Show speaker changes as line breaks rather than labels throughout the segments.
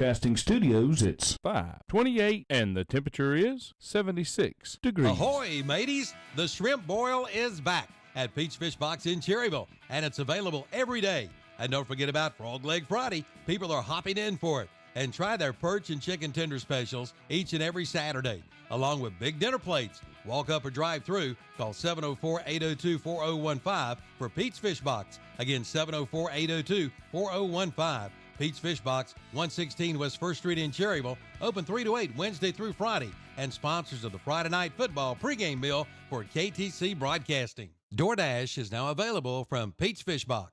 Casting Studios, it's
5:28 and the temperature is 76 degrees.
Ahoy, mateys! The shrimp boil is back at Peach Fish Box in Cherryville, and it's available every day. And don't forget about Frog Leg Friday. People are hopping in for it. And try their perch and chicken tender specials each and every Saturday, along with big dinner plates. Walk up or drive through. Call 704-802-4015 for Pete's Fish Box. Again, 704-802-4015. Pete's Fish Box, 116 West 1st Street in Cherryville. Open 3 to 8 Wednesday through Friday. And sponsors of the Friday Night Football pregame meal for KTC Broadcasting. DoorDash is now available from Pete's Fish Box.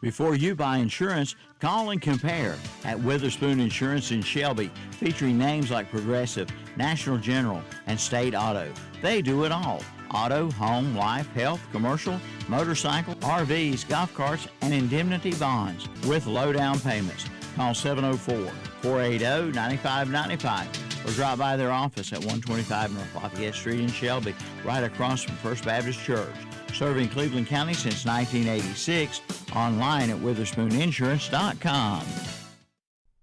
Before you buy insurance, call and compare at Witherspoon Insurance in Shelby, featuring names like Progressive, National General, and State Auto. They do it all. Auto, home, life, health, commercial, motorcycle, RVs, golf carts, and indemnity bonds with low down payments. Call 704-480-9595 or drop by their office at 125 North Lafayette Street in Shelby, right across from First Baptist Church. Serving Cleveland County since 1986, online at WitherspoonInsurance.com.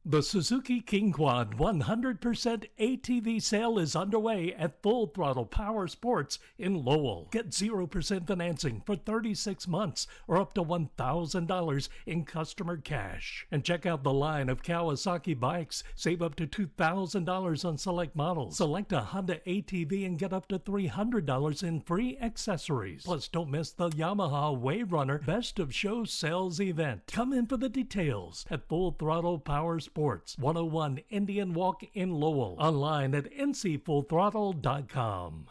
The Suzuki King Quad 100% ATV sale is underway at Full Throttle Power Sports in Lowell. Get 0% financing for 36 months or up to $1,000 in customer cash. And check out the line of Kawasaki bikes. Save up to $2,000 on select models. Select a Honda ATV and get up to $300 in free accessories. Plus, don't miss the Yamaha Wave Runner Best of Show sales event. Come in for the details at Full Throttle Power Sports, 101 Indian Walk in Lowell. Online at ncfullthrottle.com.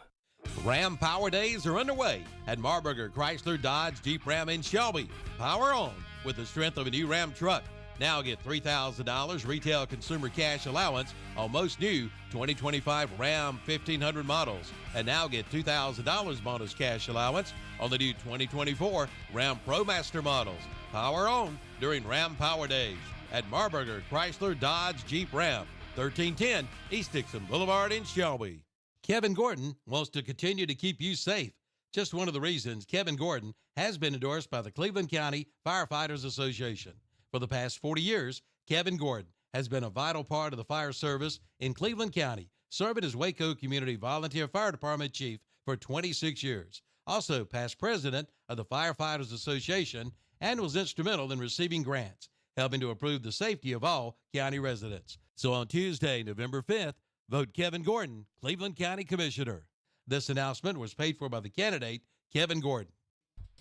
Ram Power Days are underway at Marburger Chrysler Dodge Jeep Ram in Shelby. Power on with the strength of a new Ram truck. Now get $3,000 retail consumer cash allowance on most new 2025 Ram 1500 models. And now get $2,000 bonus cash allowance on the new 2024 Ram ProMaster models. Power on during Ram Power Days at Marburger Chrysler Dodge Jeep Ram, 1310 East Dixon Boulevard in Shelby. Kevin Gordon wants to continue to keep you safe. Just one of the reasons Kevin Gordon has been endorsed by the Cleveland County Firefighters Association. For the past 40 years, Kevin Gordon has been a vital part of the fire service in Cleveland County, serving as Waco Community Volunteer Fire Department Chief for 26 years. Also past president of the Firefighters Association and was instrumental in receiving grants, helping to improve the safety of all county residents. So on Tuesday, November 5th, vote Kevin Gordon, Cleveland County Commissioner. This announcement was paid for by the candidate, Kevin Gordon.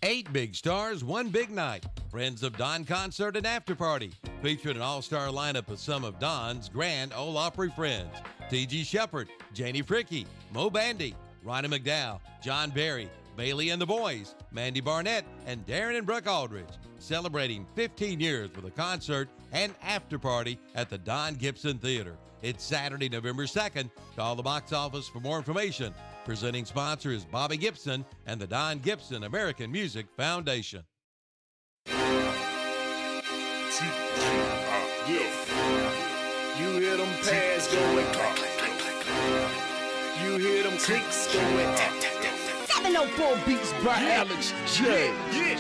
8 big stars, 1 big night. Friends of Don Concert and After Party, featuring an all-star lineup of some of Don's Grand Ole Opry friends. T.G. Shepard, Janie Fricky, Mo Bandy, Ronnie McDowell, John Berry, Bailey and the Boys, Mandy Barnett, and Darren and Brooke Aldridge, celebrating 15 years with a concert and after party at the Don Gibson Theater. It's Saturday, November 2nd. Call the box office for more information. Presenting sponsor is Bobby Gibson and the Don Gibson American Music Foundation.
You hear them pads going click, click, click, click. You hear them clicks going tap, tap, tap, tap. 704 beats by Alex J. Yeah.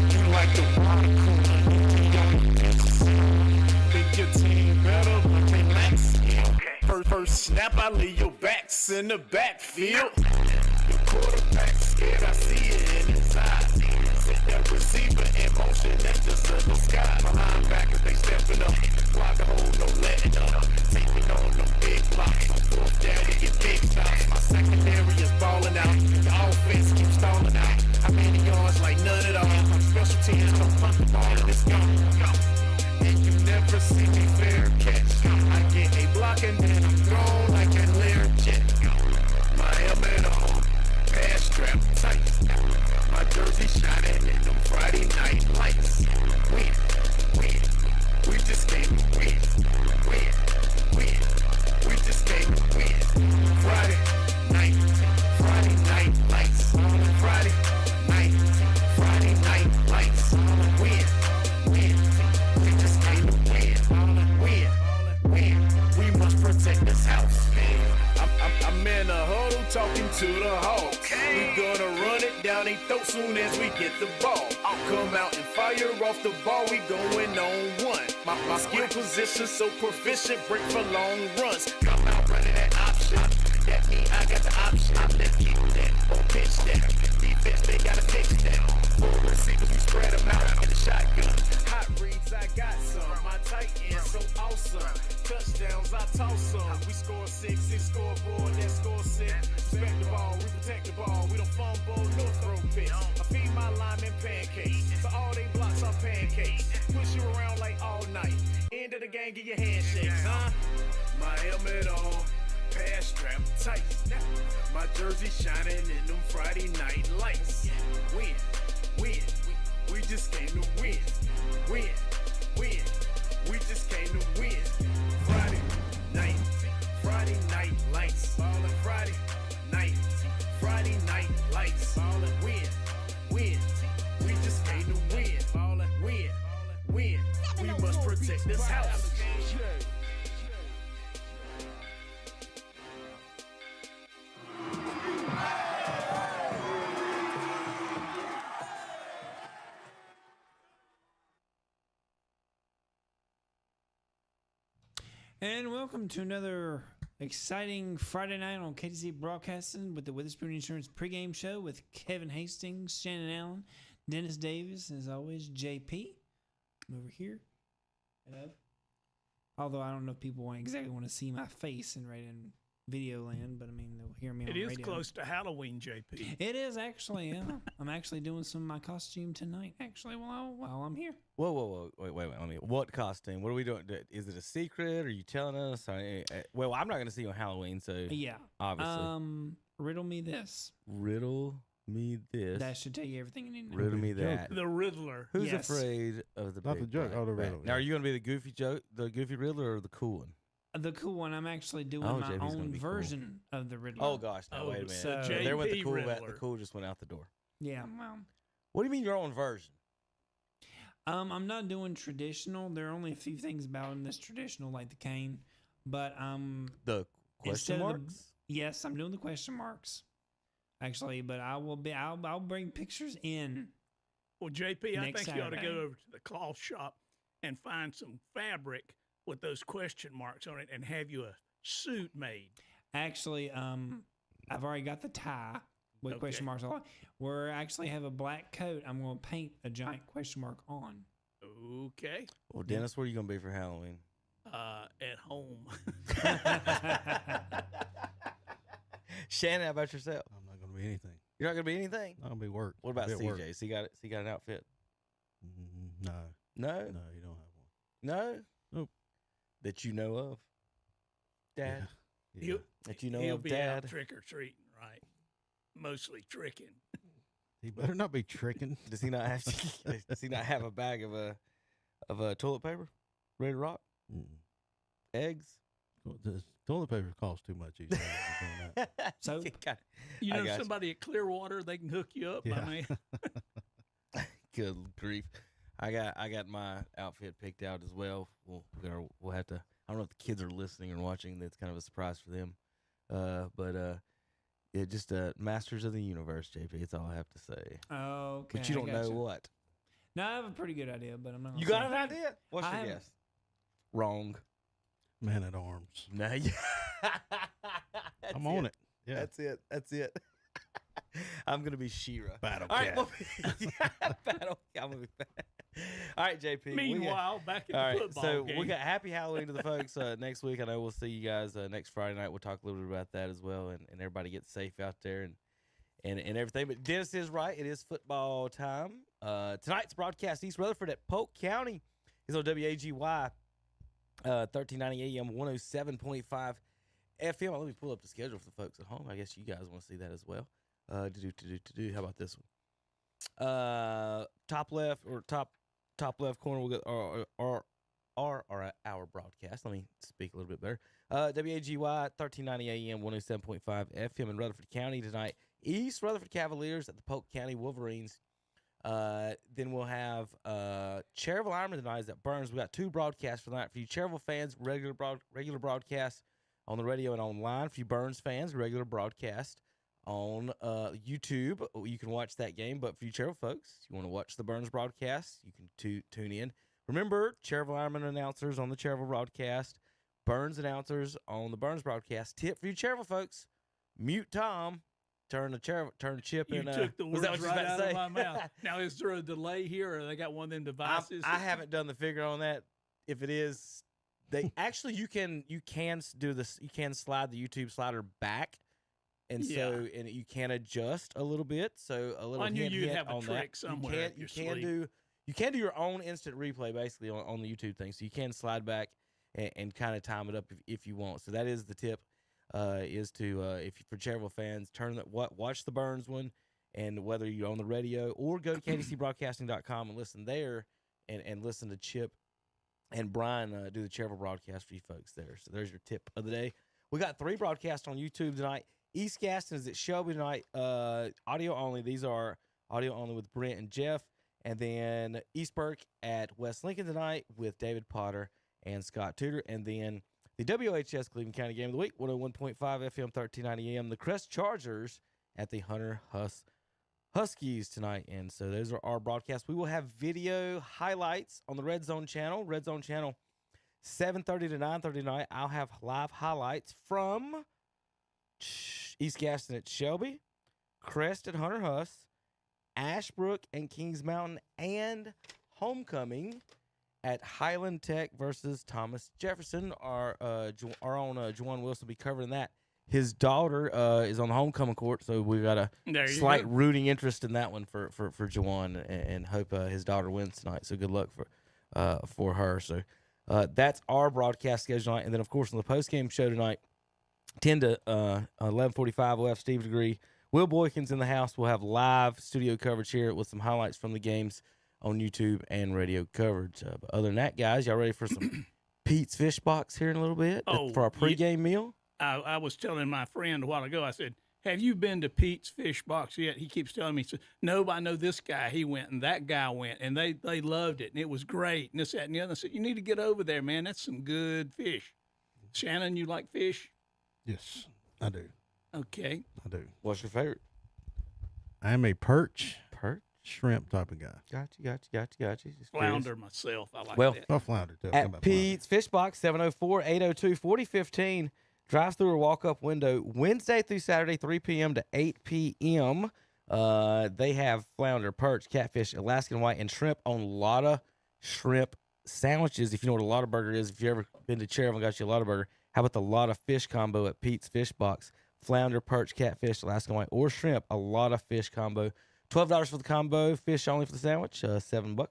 You like the water cooler. Think your team better, relax. First snap, I leave your backs in the backfield. The quarterback scared, I see it in his eyes. Set that receiver in motion, that's just in the sky. My linebackers, they stepping up. Block a hole, no letting up. Taking on them big blocks. Fourth down, they get big stops. My secondary is balling out. The offense keeps stalling out. How many yards? Like none at all. Special teams don't punt the ball and it's gone. And you never see me fair catch. I get a block and then I'm thrown like a Learjet. My helmet on, pass strap tight. My jersey shining in them Friday night lights. Win. We just came to win. We just came to win. Friday night lights. Friday night lights. Win. We just came to win. We must protect this house, man. I'm in a huddle talking to the Hawks. We gonna run it down, they dope soon as we get the ball. I'll come out and fire off the ball, we going on one. My skill position so proficient, break for long runs. Come out running that option, that mean I got the option. I'm left kick that, or pitch that. Defense, they gotta fix that. Four receivers, we spread them out in the shotgun. Hot reads, I got some. My tight end so awesome. Touchdowns, I toss some. We score 6, scoreboard, that score 6. Respect the ball, we protect the ball. We don't fumble, no throw picks. I feed my linemen pancakes. So all they blocks are pancakes. Push you around like all night. End of the game, get your handshakes, huh? My helmet on, pass strap tight. My jersey shining in them Friday night lights. Win, win, we just came to win. Win, win, we just came to win. Friday night lights. Ballin' Friday night lights. Ballin' win, win, we just came to win. Ballin' win, win, we must protect this house.
And welcome to another exciting Friday night on KTC Broadcasting with the Witherspoon Insurance pregame show with Kevin Hastings, Shannon Allen, Dennis Davis, and as always, JP. Over here. Hello. Although I don't know if people exactly want to see my face in video land, but I mean, they'll hear me on radio.
It is close to Halloween, JP.
It is actually, yeah. I'm actually doing some of my costume tonight, actually, while I'm here.
Whoa. Wait. I mean, what costume? What are we doing? Is it a secret? Are you telling us? Well, I'm not going to see you on Halloween, so
yeah.
Obviously.
Riddle me this.
Riddle me this.
That should tell you everything you need to know.
Riddle me that.
The Riddler.
Who's afraid of the
Not
big
the joke,
black
the
bat?
riddle.
Now, are you going to be the goofy Riddler or the cool one?
The cool one, I'm actually doing
Oh,
my
JP's gonna
own
be
version of the Riddler.
Oh gosh, no, wait a minute.
so-
There went the
JP
cool.
Riddler.
The cool just went out the door.
Yeah, well,
What do you mean your own version?
I'm not doing traditional. There are only a few things about in this traditional, like the cane, but
The question
instead of
marks?
yes, I'm doing the question marks, actually. But I'll bring pictures in.
Well, JP, I
Next
think you ought to
Saturday.
go over to the cloth shop and find some fabric with those question marks on it and have you a suit made.
Actually, I've already got the tie with
Okay.
question marks on. We actually have a black coat. I'm going to paint a giant question mark on.
Okay.
Well, Dennis, where are you going to be for Halloween?
At home.
Shannon, how about yourself?
I'm not going to be anything.
You're not going to be anything?
I'm going to be work.
What about
I'll be at work.
CJ? He got an outfit?
No.
No?
No, you don't have one.
No?
Nope.
That you know of? Dad?
Yeah.
He'll,
That you know
he'll
of,
be
Dad?
out trick or treating, right? Mostly tricking.
He better not be tricking.
Does he not have does he not have a bag of toilet paper ready to rock?
Mm-mm.
Eggs?
The toilet paper costs too much these days. I'm doing that.
Soap?
You
I
know
got you.
somebody at Clearwater, they can hook you up.
Yeah.
I mean,
Good grief. I got my outfit picked out as well. We'll have to. I don't know if the kids are listening or watching. That's kind of a surprise for them. Yeah, just Masters of the Universe, JP. That's all I have to say.
Okay.
But you don't
I
know
gotcha.
what.
No, I have a pretty good idea, but I'm not.
You
gonna
got
say
an
anything.
idea? What's
I
your
haven't-
guess? Wrong.
Man at arms.
No,
I'm on it. Yeah.
That's it. I'm gonna be She-Ra.
Battle
All right,
Cat.
well, Battle. I'm gonna be. All right, JP. we got-
meanwhile, back at
all
the
right,
football
so
game.
we got Happy Halloween to the folks next week. I know we'll see you guys next Friday night. We'll talk a little bit about that as well, and everybody get safe out there and everything. But Dennis is right. It is football time. Tonight's broadcast, East Rutherford at Polk County, is on WAGY 1390 AM 107.5 FM. Let me pull up the schedule for the folks at home. I guess you guys want to see that as well. How about this one? Top left corner, we'll get our broadcast. Let me speak a little bit better. WAGY 1390 AM 107.5 FM in Rutherford County tonight. East Rutherford Cavaliers at the Polk County Wolverines. Then we'll have Cherryville Ironman tonight is at Burns. We got two broadcasts for the night. For you Cherryville fans, regular broadcast on the radio and online. For you Burns fans, regular broadcast on YouTube. You can watch that game. But for you Cherville folks, you want to watch the Burns broadcast, you can tune in. Remember, Cherville Ironman announcers on the Cherville broadcast, Burns announcers on the Burns broadcast. Tip for you Cherville folks, mute Tom. Turn the chip
You
in.
took the
Was
words
that what you was
right
about
out
to
of
say?
my mouth. Now, is there a delay here, or they got one of them devices?
I haven't done the figure on that. If it is, they actually you can do this. You can slide the YouTube slider back, and so you can adjust a little bit. So a little.
I knew you'd
hint
have a
on
trick
that.
somewhere up your sleeve.
You can do your own instant replay basically on the YouTube thing. So you can slide back and kind of time it up if you want. So that is the tip. Is to if for Cherville fans, watch the Burns one, and whether you're on the radio or go to KDCBroadcasting.com and listen there, and listen to Chip and Brian do the Cherville broadcast for you folks there. So there's your tip of the day. We got 3 broadcasts on YouTube tonight. East Gaston is at Shelby tonight, audio only. These are audio only with Brent and Jeff, and then East Burke at West Lincoln tonight with David Potter and Scott Tudor, and then the WHS Cleveland County Game of the Week, 101.5 FM, 1390 AM. The Crest Chargers at the Hunter Huskies tonight. And so those are our broadcasts. We will have video highlights on the Red Zone channel. Red Zone channel, 7:30 to 9:30 tonight. I'll have live highlights from East Gaston at Shelby, Crest at Hunter Huss, Ashbrook and Kings Mountain, and Homecoming at Highland Tech versus Thomas Jefferson. Our own Juwan Wilson will be covering that. His daughter is on the homecoming court, so we got a slight rooting interest in that one for Juwan, and hope his daughter wins tonight. So good luck for her. So that's our broadcast schedule tonight. And then, of course, on the post-game show tonight, 10 to 11:45, we'll have Steve DeGree. Will Boykins in the house. We'll have live studio coverage here with some highlights from the games on YouTube and radio coverage. But other than that, guys, y'all ready for some Pete's Fish Box here in a little bit for our pregame meal?
I was telling my friend a while ago, I said, have you been to Pete's Fish Box yet? He keeps telling me, he said, no, but I know this guy. He went, and that guy went, and they loved it, and it was great, and this, that, and the other. I said, you need to get over there, man. That's some good fish. Shannon, you like fish?
Yes, I do.
Okay.
I do.
What's your favorite?
I'm a perch shrimp type of guy.
Gotcha.
Flounder myself. I like
Well,
that.
Oh, flounder too.
At Pete's Fish Box, 704-802-4015. Drive-through or walk-up window, Wednesday through Saturday, 3 p.m. to 8 p.m. They have flounder, perch, catfish, Alaskan white, and shrimp on Lotta shrimp sandwiches. If you know what a Lotta burger is, if you've ever been to Cherville and got you a Lotta burger, how about the Lotta fish combo at Pete's Fish Box? Flounder, perch, catfish, Alaskan white, or shrimp, a Lotta fish combo. $12 for the combo, fish only for the sandwich, $7.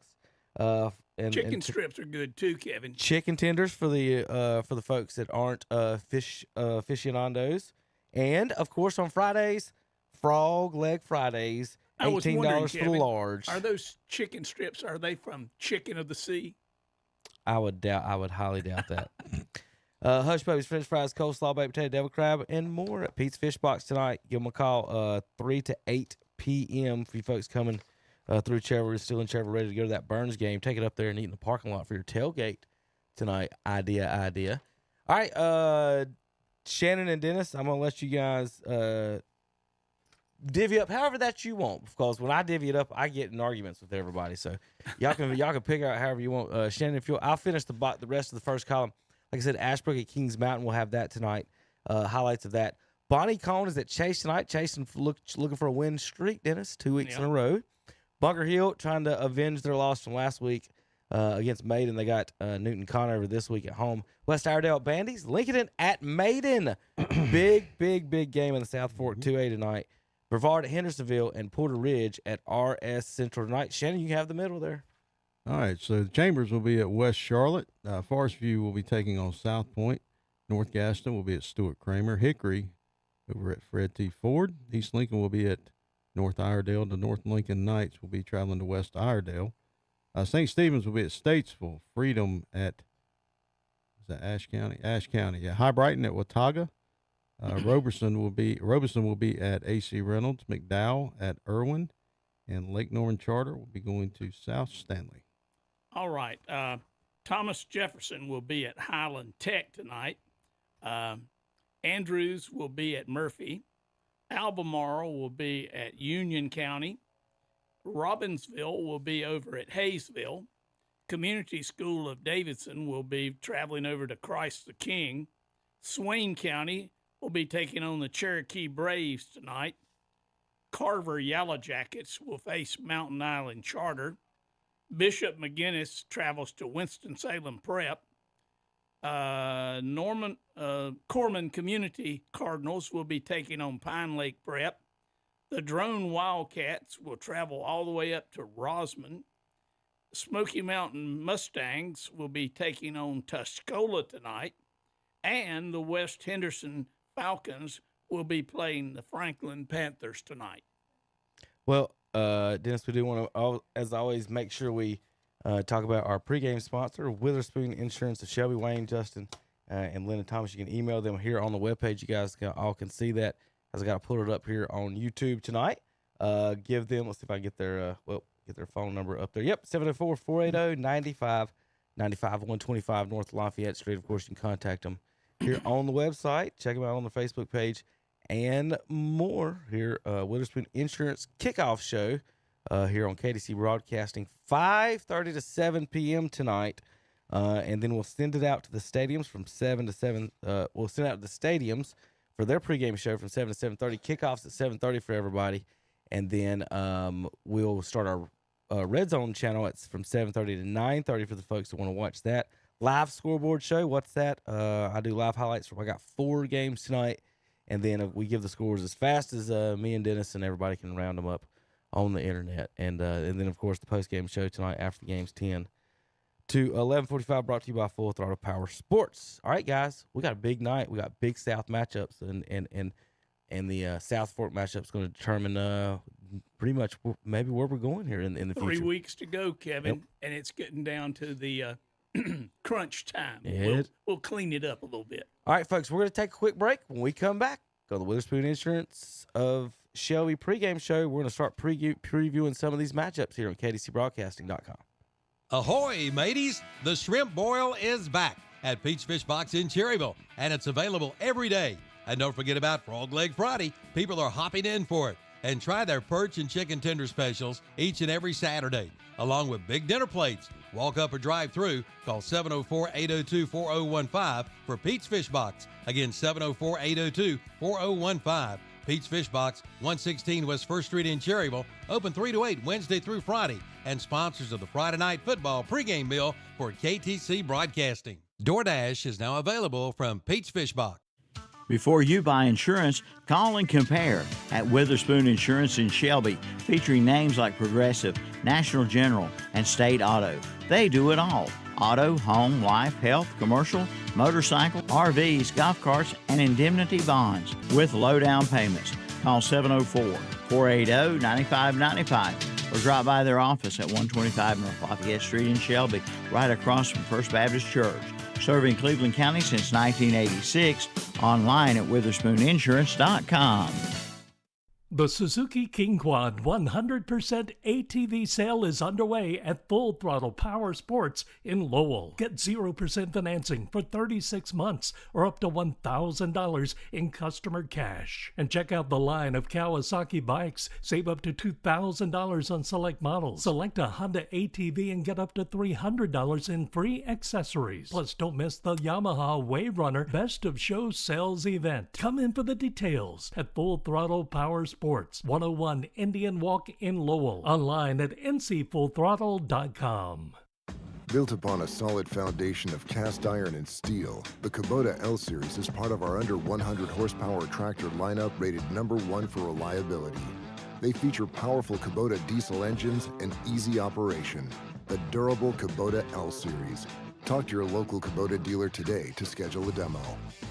Chicken strips are good too, Kevin.
Chicken tenders for the folks that aren't fish aficionados, and of course on Fridays, Frog Leg Fridays, $18 for the large.
Are those chicken strips? Are they from Chicken of the Sea?
I would highly doubt that. Hush Puppies, French fries, coleslaw, baked potato, devil crab, and more at Pete's Fish Box tonight. Give them a call 3 to 8 p.m. for you folks coming through Cherville, still in Cherville, ready to go to that Burns game. Take it up there and eat in the parking lot for your tailgate tonight. Idea. All right, Shannon and Dennis, I'm going to let you guys divvy up however that you want, because when I divvy it up, I get in arguments with everybody. So y'all can pick out however you want. Shannon, I'll finish the rest of the first column. Like I said, Ashbrook at Kings Mountain, we'll have that tonight. Highlights of that. Bonnie Cone is at Chase tonight. Chase looking for a win streak, Dennis, 2 weeks in a row. Bunker Hill trying to avenge their loss from last week against Maiden. They got Newton Conover this week at home. West Iredale Bandies, Lincoln at Maiden. big game in the South Fork 2A tonight. Brevard at Hendersonville and Porter Ridge at RS Central tonight. Shannon, you have the middle there.
All right, so the Chambers will be at West Charlotte. Forest View will be taking on South Point. North Gaston will be at Stuart Kramer. Hickory over at Fred T. Ford. East Lincoln will be at North Iredale. The North Lincoln Knights will be traveling to West Iredale. St. Stephen's will be at Statesville. Freedom at Ashe County? Ashe County. Yeah. High Brighton at Watauga. Robeson will be at AC Reynolds. McDowell at Irwin. And Lake Norman Charter will be going to South Stanley.
All right. Thomas Jefferson will be at Highland Tech tonight. Andrews will be at Murphy. Albemarle will be at Union County. Robbinsville will be over at Hayesville. Community School of Davidson will be traveling over to Christ the King. Swain County will be taking on the Cherokee Braves tonight. Carver Yellow Jackets will face Mountain Island Charter. Bishop McGinnis travels to Winston-Salem Prep. Corman Community Cardinals will be taking on Pine Lake Prep. The Drone Wildcats will travel all the way up to Rosman. Smoky Mountain Mustangs will be taking on Tuscola tonight. And the West Henderson Falcons will be playing the Franklin Panthers tonight.
Well, Dennis, we do want to, as always, make sure we talk about our pregame sponsor, Witherspoon Insurance of Shelby, Wayne, Justin, and Lyndon Thomas. You can email them here on the webpage. You guys all can see that, as I got to put it up here on YouTube tonight. Give them, let's see if I can get their phone number up there. Yep, 704-480-9595, 125 North Lafayette Street. Of course, you can contact them here on the website. Check them out on the Facebook page and more here. Witherspoon Insurance Kickoff Show here on KDC Broadcasting, 5:30 to 7 p.m. tonight. And then we'll send it out to the stadiums from 7 to 7. We'll send it out to the stadiums for their pregame show from 7 to 7:30. Kickoffs at 7:30 for everybody. And then we'll start our Red Zone channel. It's from 7:30 to 9:30 for the folks that want to watch that. Live scoreboard show. What's that? I do live highlights. I got 4 games tonight. And then we give the scores as fast as me and Dennis and everybody can round them up on the internet. And then, of course, the post-game show tonight after the game's 10 to 11:45, brought to you by Full Throttle Power Sports. All right, guys, we got a big night. We got big South matchups, and the South Fork matchup is going to determine pretty much maybe where we're going here in the future.
3 weeks to go, Kevin, and it's getting down to the crunch time. We'll clean it up a little bit.
All right, folks, we're going to take a quick break. When we come back, go to the Witherspoon Insurance of Shelby pregame show. We're going to start previewing some of these matchups here on KDCBroadcasting.com.
Ahoy, mateys! The shrimp boil is back at Peach Fish Box in Cherryville, and it's available every day. And don't forget about Frog Leg Friday. People are hopping in for it. And try their perch and chicken tender specials each and every Saturday, along with big dinner plates. Walk up or drive through. Call 704-802-4015 for Pete's Fish Box. Again, 704-802-4015. Pete's Fish Box, 116 West 1st Street in Cherryville. Open 3 to 8 Wednesday through Friday. And sponsors of the Friday Night Football pregame meal for KTC Broadcasting. DoorDash is now available from Pete's Fish Box.
Before you buy insurance, call and compare at Witherspoon Insurance in Shelby, featuring names like Progressive, National General, and State Auto. They do it all. Auto, home, life, health, commercial, motorcycle, RVs, golf carts, and indemnity bonds with low down payments. Call 704-480-9595 or drop by their office at 125 North Lafayette Street in Shelby, right across from First Baptist Church. Serving Cleveland County since 1986, online at WitherspoonInsurance.com.
The Suzuki King Quad 100% ATV sale is underway at Full Throttle Power Sports in Lowell. Get 0% financing for 36 months or up to $1,000 in customer cash. And check out the line of Kawasaki bikes. Save up to $2,000 on select models. Select a Honda ATV and get up to $300 in free accessories. Plus, don't miss the Yamaha Wave Runner Best of Show Sales event. Come in for the details at Full Throttle Power Sports, 101 Indian Walk in Lowell. Online at ncfullthrottle.com.
Built upon a solid foundation of cast iron and steel, the Kubota L-Series is part of our under 100 horsepower tractor lineup rated #1 for reliability. They feature powerful Kubota diesel engines and easy operation. The durable Kubota L-Series. Talk to your local Kubota dealer today to schedule a demo.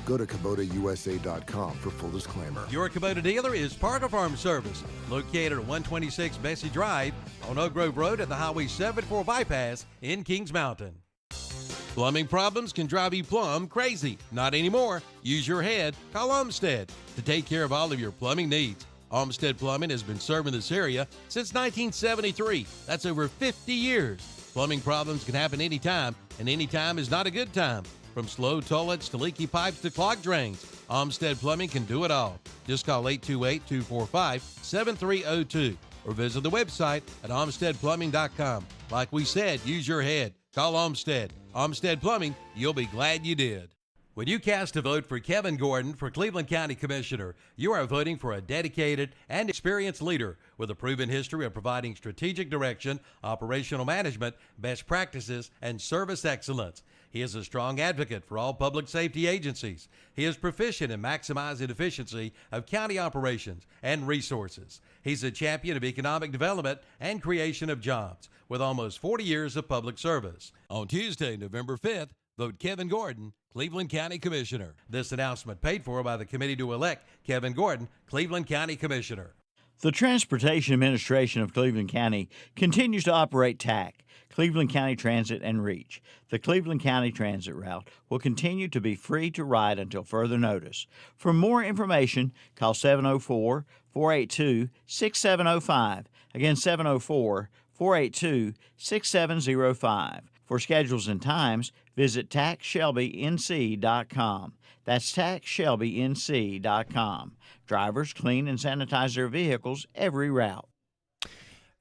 Go to KubotaUSA.com for full disclaimer.
Your Kubota dealer is Parker Farm Service, located at 126 Bessie Drive on Oak Grove Road at the Highway 74 bypass in Kings Mountain. Plumbing problems can drive you plumb crazy. Not anymore. Use your head. Call Olmsted to take care of all of your plumbing needs. Olmsted Plumbing has been serving this area since 1973. That's over 50 years. Plumbing problems can happen anytime, and anytime is not a good time. From slow toilets to leaky pipes to clogged drains, Olmsted Plumbing can do it all. Just call 828-245-7302 or visit the website at OmsteadPlumbing.com. Like we said, use your head. Call Olmsted. Olmsted Plumbing, you'll be glad you did. When you cast a vote for Kevin Gordon for Cleveland County Commissioner, you are voting for a dedicated and experienced leader with a proven history of providing strategic direction, operational management, best practices, and service excellence. He is a strong advocate for all public safety agencies. He is proficient in maximizing efficiency of county operations and resources. He's a champion of economic development and creation of jobs with almost 40 years of public service. On Tuesday, November 5th, vote Kevin Gordon, Cleveland County Commissioner. This announcement paid for by the committee to elect Kevin Gordon, Cleveland County Commissioner.
The Transportation Administration of Cleveland County continues to operate TAC, Cleveland County Transit and Reach. The Cleveland County Transit route will continue to be free to ride until further notice. For more information, call 704-482-6705. Again, 704-482-6705. For schedules and times, visit taxshelbync.com. That's taxshelbync.com. Drivers clean and sanitize their vehicles every route.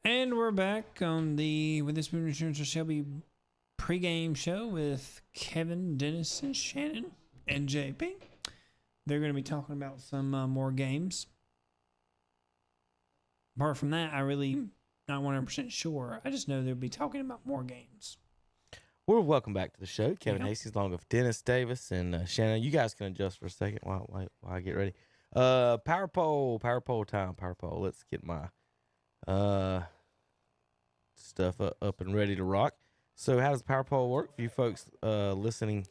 And we're back on the Witherspoon Insurance Shelby pregame show with Kevin, Dennis, and Shannon, and JP. They're going to be talking about some more games. Apart from that, I really not 100% sure. I just know they'll be talking about more games.
Well, welcome back to the show. Kevin Hastings along with Dennis Davis and Shannon. You guys can adjust for a second while I get ready. Power poll time. Let's get my stuff up and ready to rock. So how does power poll work for you folks listening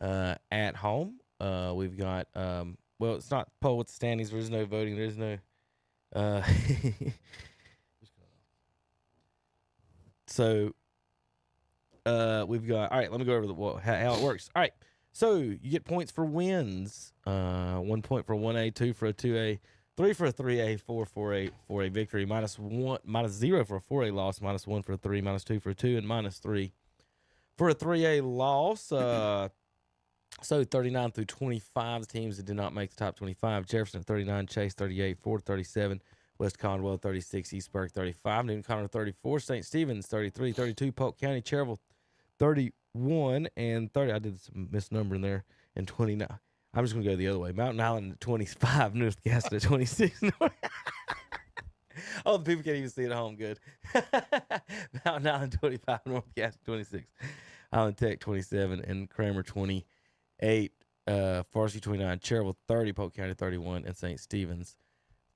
at home? We've got well, it's not poll with the standings. There is no voting. There is no so we've got, all right, let me go over how it works. All right, so you get points for wins. 1 point for a 1A, 2 for a 2A, 3 for a 3A, 4 for a victory, minus 0 for a 4A loss, minus 1 for a 3, minus 2 for a 2, and minus 3 for a 3A loss. So 39 through 25, the teams that did not make the top 25. Jefferson 39, Chase 38, Ford 37, West Conwell 36, Eastburg 35, Newton Conner 34, St. Stephen's 33, 32, Polk County, Cherville 31, and 30. I did some misnumbering there, and 29. I'm just going to go the other way. Mountain Island at 25, North Gaston at 26. Oh, the people can't even see it at home. Good. Mountain Island 25, North Gaston 26, Island Tech 27, and Kramer 28, Farsi 29, Cherville 30, Polk County 31, and St. Stephen's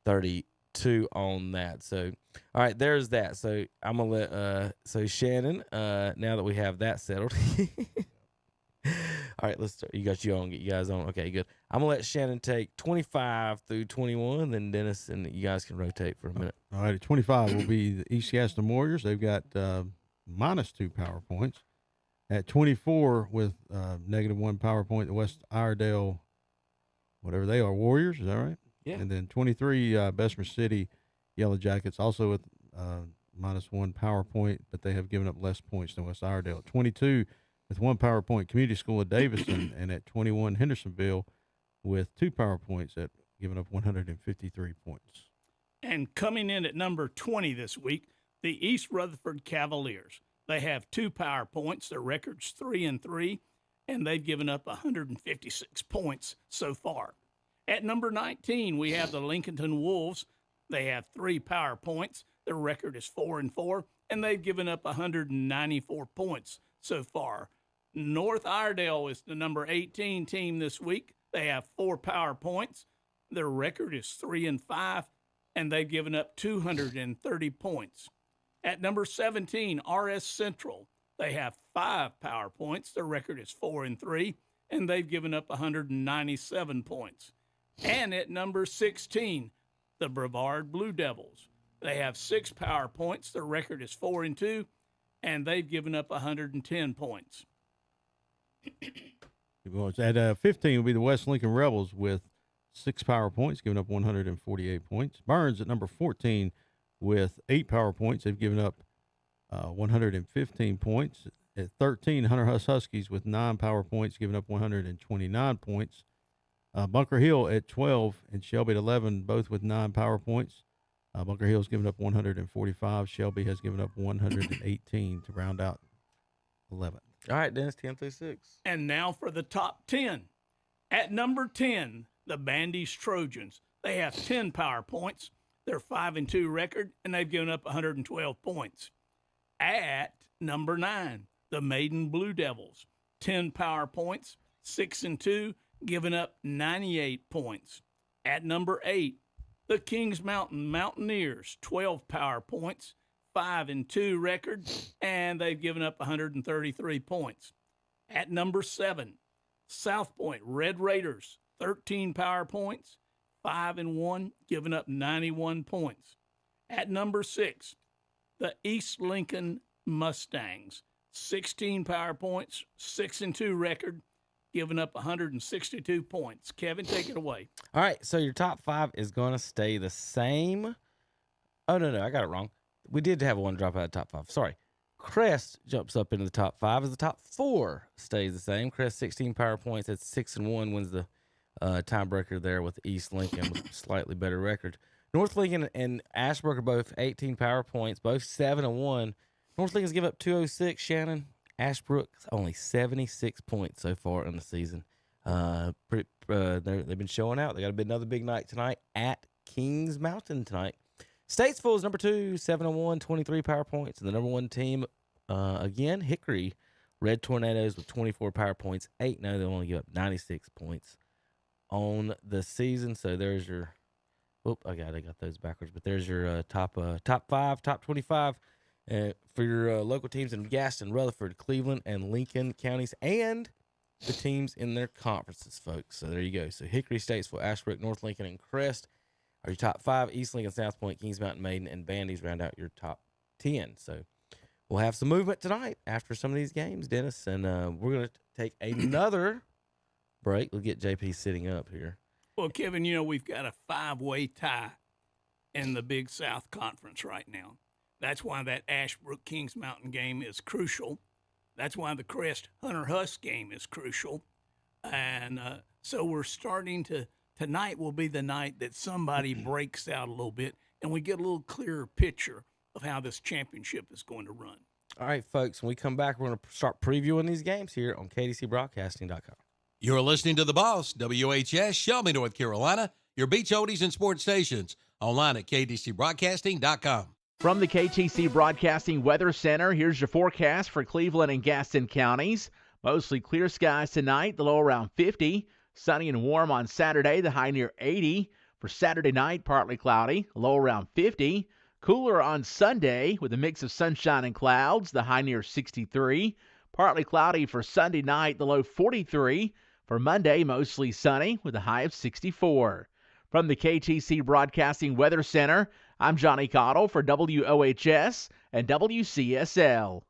32 on that. So, all right, there's that. So I'm gonna let so Shannon, now that we have that settled. All right, let's start. You guys on. Okay, good. I'm gonna let Shannon take 25 through 21, then Dennis and you guys can rotate for a minute.
All right, at 25 will be the East Gaston Warriors. They've got -2 power points. At 24 with -1 power point, the West Iredale, whatever they are, Warriors. Is that right?
Yeah.
And then 23, Bessemer City Yellow Jackets, also with -1 power point, but they have given up less points than West Iredale. At 22 with 1 power point, Community School of Davison, and at 21, Hendersonville with 2 power points at giving up 153 points.
And coming in at number 20 this week, the East Rutherford Cavaliers. They have 2 power points. Their record's 3-3, and they've given up 156 points so far. At number 19, we have the Lincolnton Wolves. They have 3 power points. Their record is 4-4, and they've given up 194 points so far. North Iredale is the number 18 team this week. They have 4 power points. Their record is 3-5, and they've given up 230 points. At number 17, RS Central. They have 5 power points. Their record is 4-3, and they've given up 197 points. And at number 16, the Brevard Blue Devils. They have 6 power points. Their record is 4-2, and they've given up 110 points.
At 15 will be the West Lincoln Rebels with 6 power points, giving up 148 points. Burns at number 14 with 8 power points. They've given up 115 points. At 13, Hunter Huskies with 9 power points, giving up 129 points. Bunker Hill at 12 and Shelby at 11, both with 9 power points. Bunker Hill's given up 145. Shelby has given up 118 to round out 11th.
All right, Dennis, 10 through 6.
And now for the top 10. At number 10, the Bandy's Trojans. They have 10 power points. They're 5-2 record, and they've given up 112 points. At number 9, the Maiden Blue Devils. 10 power points, 6-2, giving up 98 points. At number 8, the Kings Mountain Mountaineers. 12 power points, 5-2 record, and they've given up 133 points. At number 7, South Point Red Raiders. 13 power points, 5-1, giving up 91 points. At number 6, the East Lincoln Mustangs, 16 power points, 6-2 record, giving up 162 points. Kevin, take it away.
All right, so your top 5 is going to stay the same. Oh, no, I got it wrong. We did have one drop out of the top 5. Sorry. Crest jumps up into the top 5 as the top 4 stays the same. Crest 16 power points at 6-1 wins the tiebreaker there with East Lincoln with a slightly better record. North Lincoln and Ashbrook are both 18 power points, both 7-1. North Lincoln's give up 206. Shannon, Ashbrook's only 76 points so far in the season. They've been showing out. They got another big night tonight at Kings Mountain tonight. Statesville is number 2, 7-1, 23 power points. And the number 1 team, again, Hickory, Red Tornadoes with 24 power points, 8-0. They only give up 96 points on the season. So there's your, I got those backwards. But there's your top 5, top 25 for your local teams in Gaston, Rutherford, Cleveland, and Lincoln counties, and the teams in their conferences, folks. So there you go. So Hickory, Statesville, Ashbrook, North Lincoln, and Crest are your top 5. East Lincoln, South Point, Kings Mountain, Maiden, and Bandy's round out your top 10. So we'll have some movement tonight after some of these games, Dennis, and we're going to take another break. We'll get JP sitting up here.
Well, Kevin, we've got a 5-way tie in the Big South Conference right now. That's why that Ashbrook Kings Mountain game is crucial. That's why the Crest Hunter Husk game is crucial. And so we're starting to, tonight will be the night that somebody breaks out a little bit and we get a little clearer picture of how this championship is going to run.
All right, folks, when we come back, we're going to start previewing these games here on KDCBroadcasting.com.
You're listening to The Boss, WHS, Shelby, North Carolina, your beach oldies and sports stations, online at KDCBroadcasting.com.
From the KTC Broadcasting Weather Center, here's your forecast for Cleveland and Gaston counties. Mostly clear skies tonight, the low around 50. Sunny and warm on Saturday, the high near 80. For Saturday night, partly cloudy, low around 50. Cooler on Sunday with a mix of sunshine and clouds, the high near 63. Partly cloudy for Sunday night, the low 43. For Monday, mostly sunny with a high of 64. From the KTC Broadcasting Weather Center, I'm Johnny Cottle for WOHS and WCSL.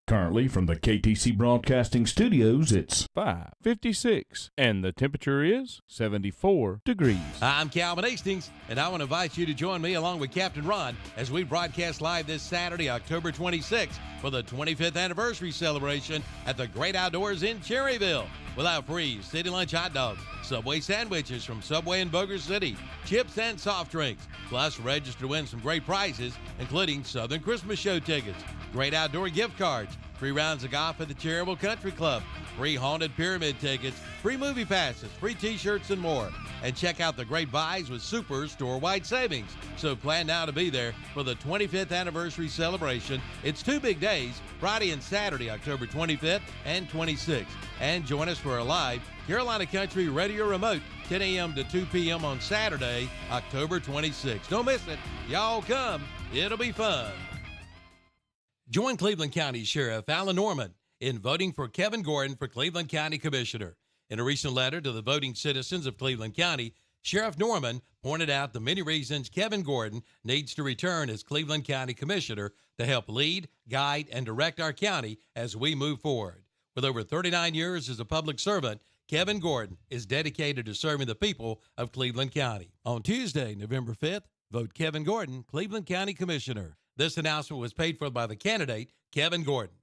Currently from the KTC Broadcasting Studios, it's 5:56, and the temperature is 74 degrees.
I'm Calvin Hastings, and I want to invite you to join me along with Captain Ron as we broadcast live this Saturday, October 26th, for the 25th anniversary celebration at the Great Outdoors in Cherryville. We'll have free City Lunch hot dogs, Subway sandwiches from Subway in Boger City, chips and soft drinks, plus register to win some great prizes, including Southern Christmas Show tickets, great outdoor gift cards, free rounds of golf at the Cherryville Country Club, free Haunted Pyramid tickets, free movie passes, free t-shirts, and more. And check out the great buys with super store-wide savings. So plan now to be there for the 25th anniversary celebration. It's 2 big days, Friday and Saturday, October 25th and 26th. And join us for a live Carolina Country Radio Remote, 10 a.m. to 2 p.m. on Saturday, October 26th. Don't miss it. Y'all come. It'll be fun. Join Cleveland County Sheriff Alan Norman in voting for Kevin Gordon for Cleveland County Commissioner. In a recent letter to the voting citizens of Cleveland County, Sheriff Norman pointed out the many reasons Kevin Gordon needs to return as Cleveland County Commissioner to help lead, guide, and direct our county as we move forward. With over 39 years as a public servant, Kevin Gordon is dedicated to serving the people of Cleveland County. On Tuesday, November 5th, vote Kevin Gordon, Cleveland County Commissioner. This announcement was paid for by the candidate, Kevin Gordon.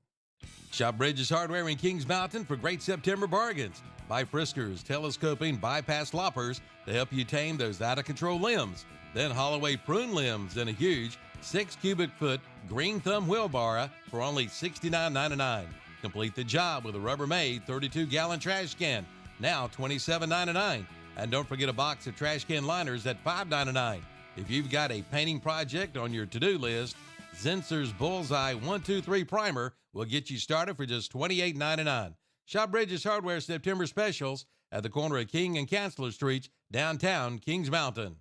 Shop Bridges Hardware in Kings Mountain for great September bargains. Buy Friskers, telescoping, bypass loppers to help you tame those out-of-control limbs. Then Holloway prune limbs in a huge 6 cubic foot green thumb wheelbarrow for only $69.99. Complete the job with a Rubbermaid 32-gallon trash can, now $27.99. And don't forget a box of trash can liners at $5.99. If you've got a painting project on your to-do list, Zinsser's Bullseye 123 Primer will get you started for just $28.99. Shop Bridges Hardware September specials at the corner of King and Chancellor Streets, downtown Kings Mountain.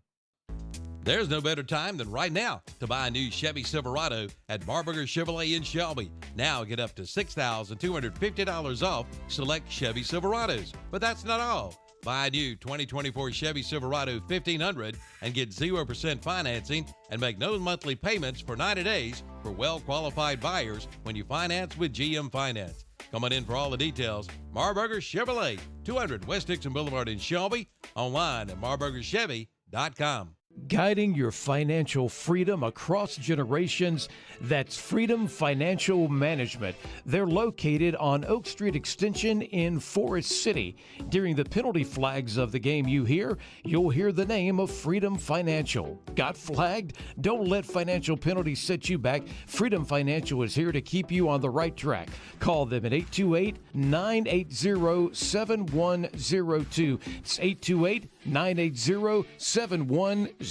There's no better time than right now to buy a new Chevy Silverado at Marburger Chevrolet in Shelby. Now get up to $6,250 off select Chevy Silverados. But that's not all. Buy a new 2024 Chevy Silverado 1500 and get 0% financing and make no monthly payments for 90 days for well-qualified buyers when you finance with GM Finance. Coming in for all the details, Marburger Chevrolet, 200 West Dixon Boulevard in Shelby, online at marburgerchevy.com.
Guiding your financial freedom across generations, that's Freedom Financial Management. They're located on Oak Street Extension in Forest City. During the penalty flags of the game you hear, you'll hear the name of Freedom Financial. Got flagged? Don't let financial penalties set you back. Freedom Financial is here to keep you on the right track. Call them at 828-980-7102. It's 828-980-7102.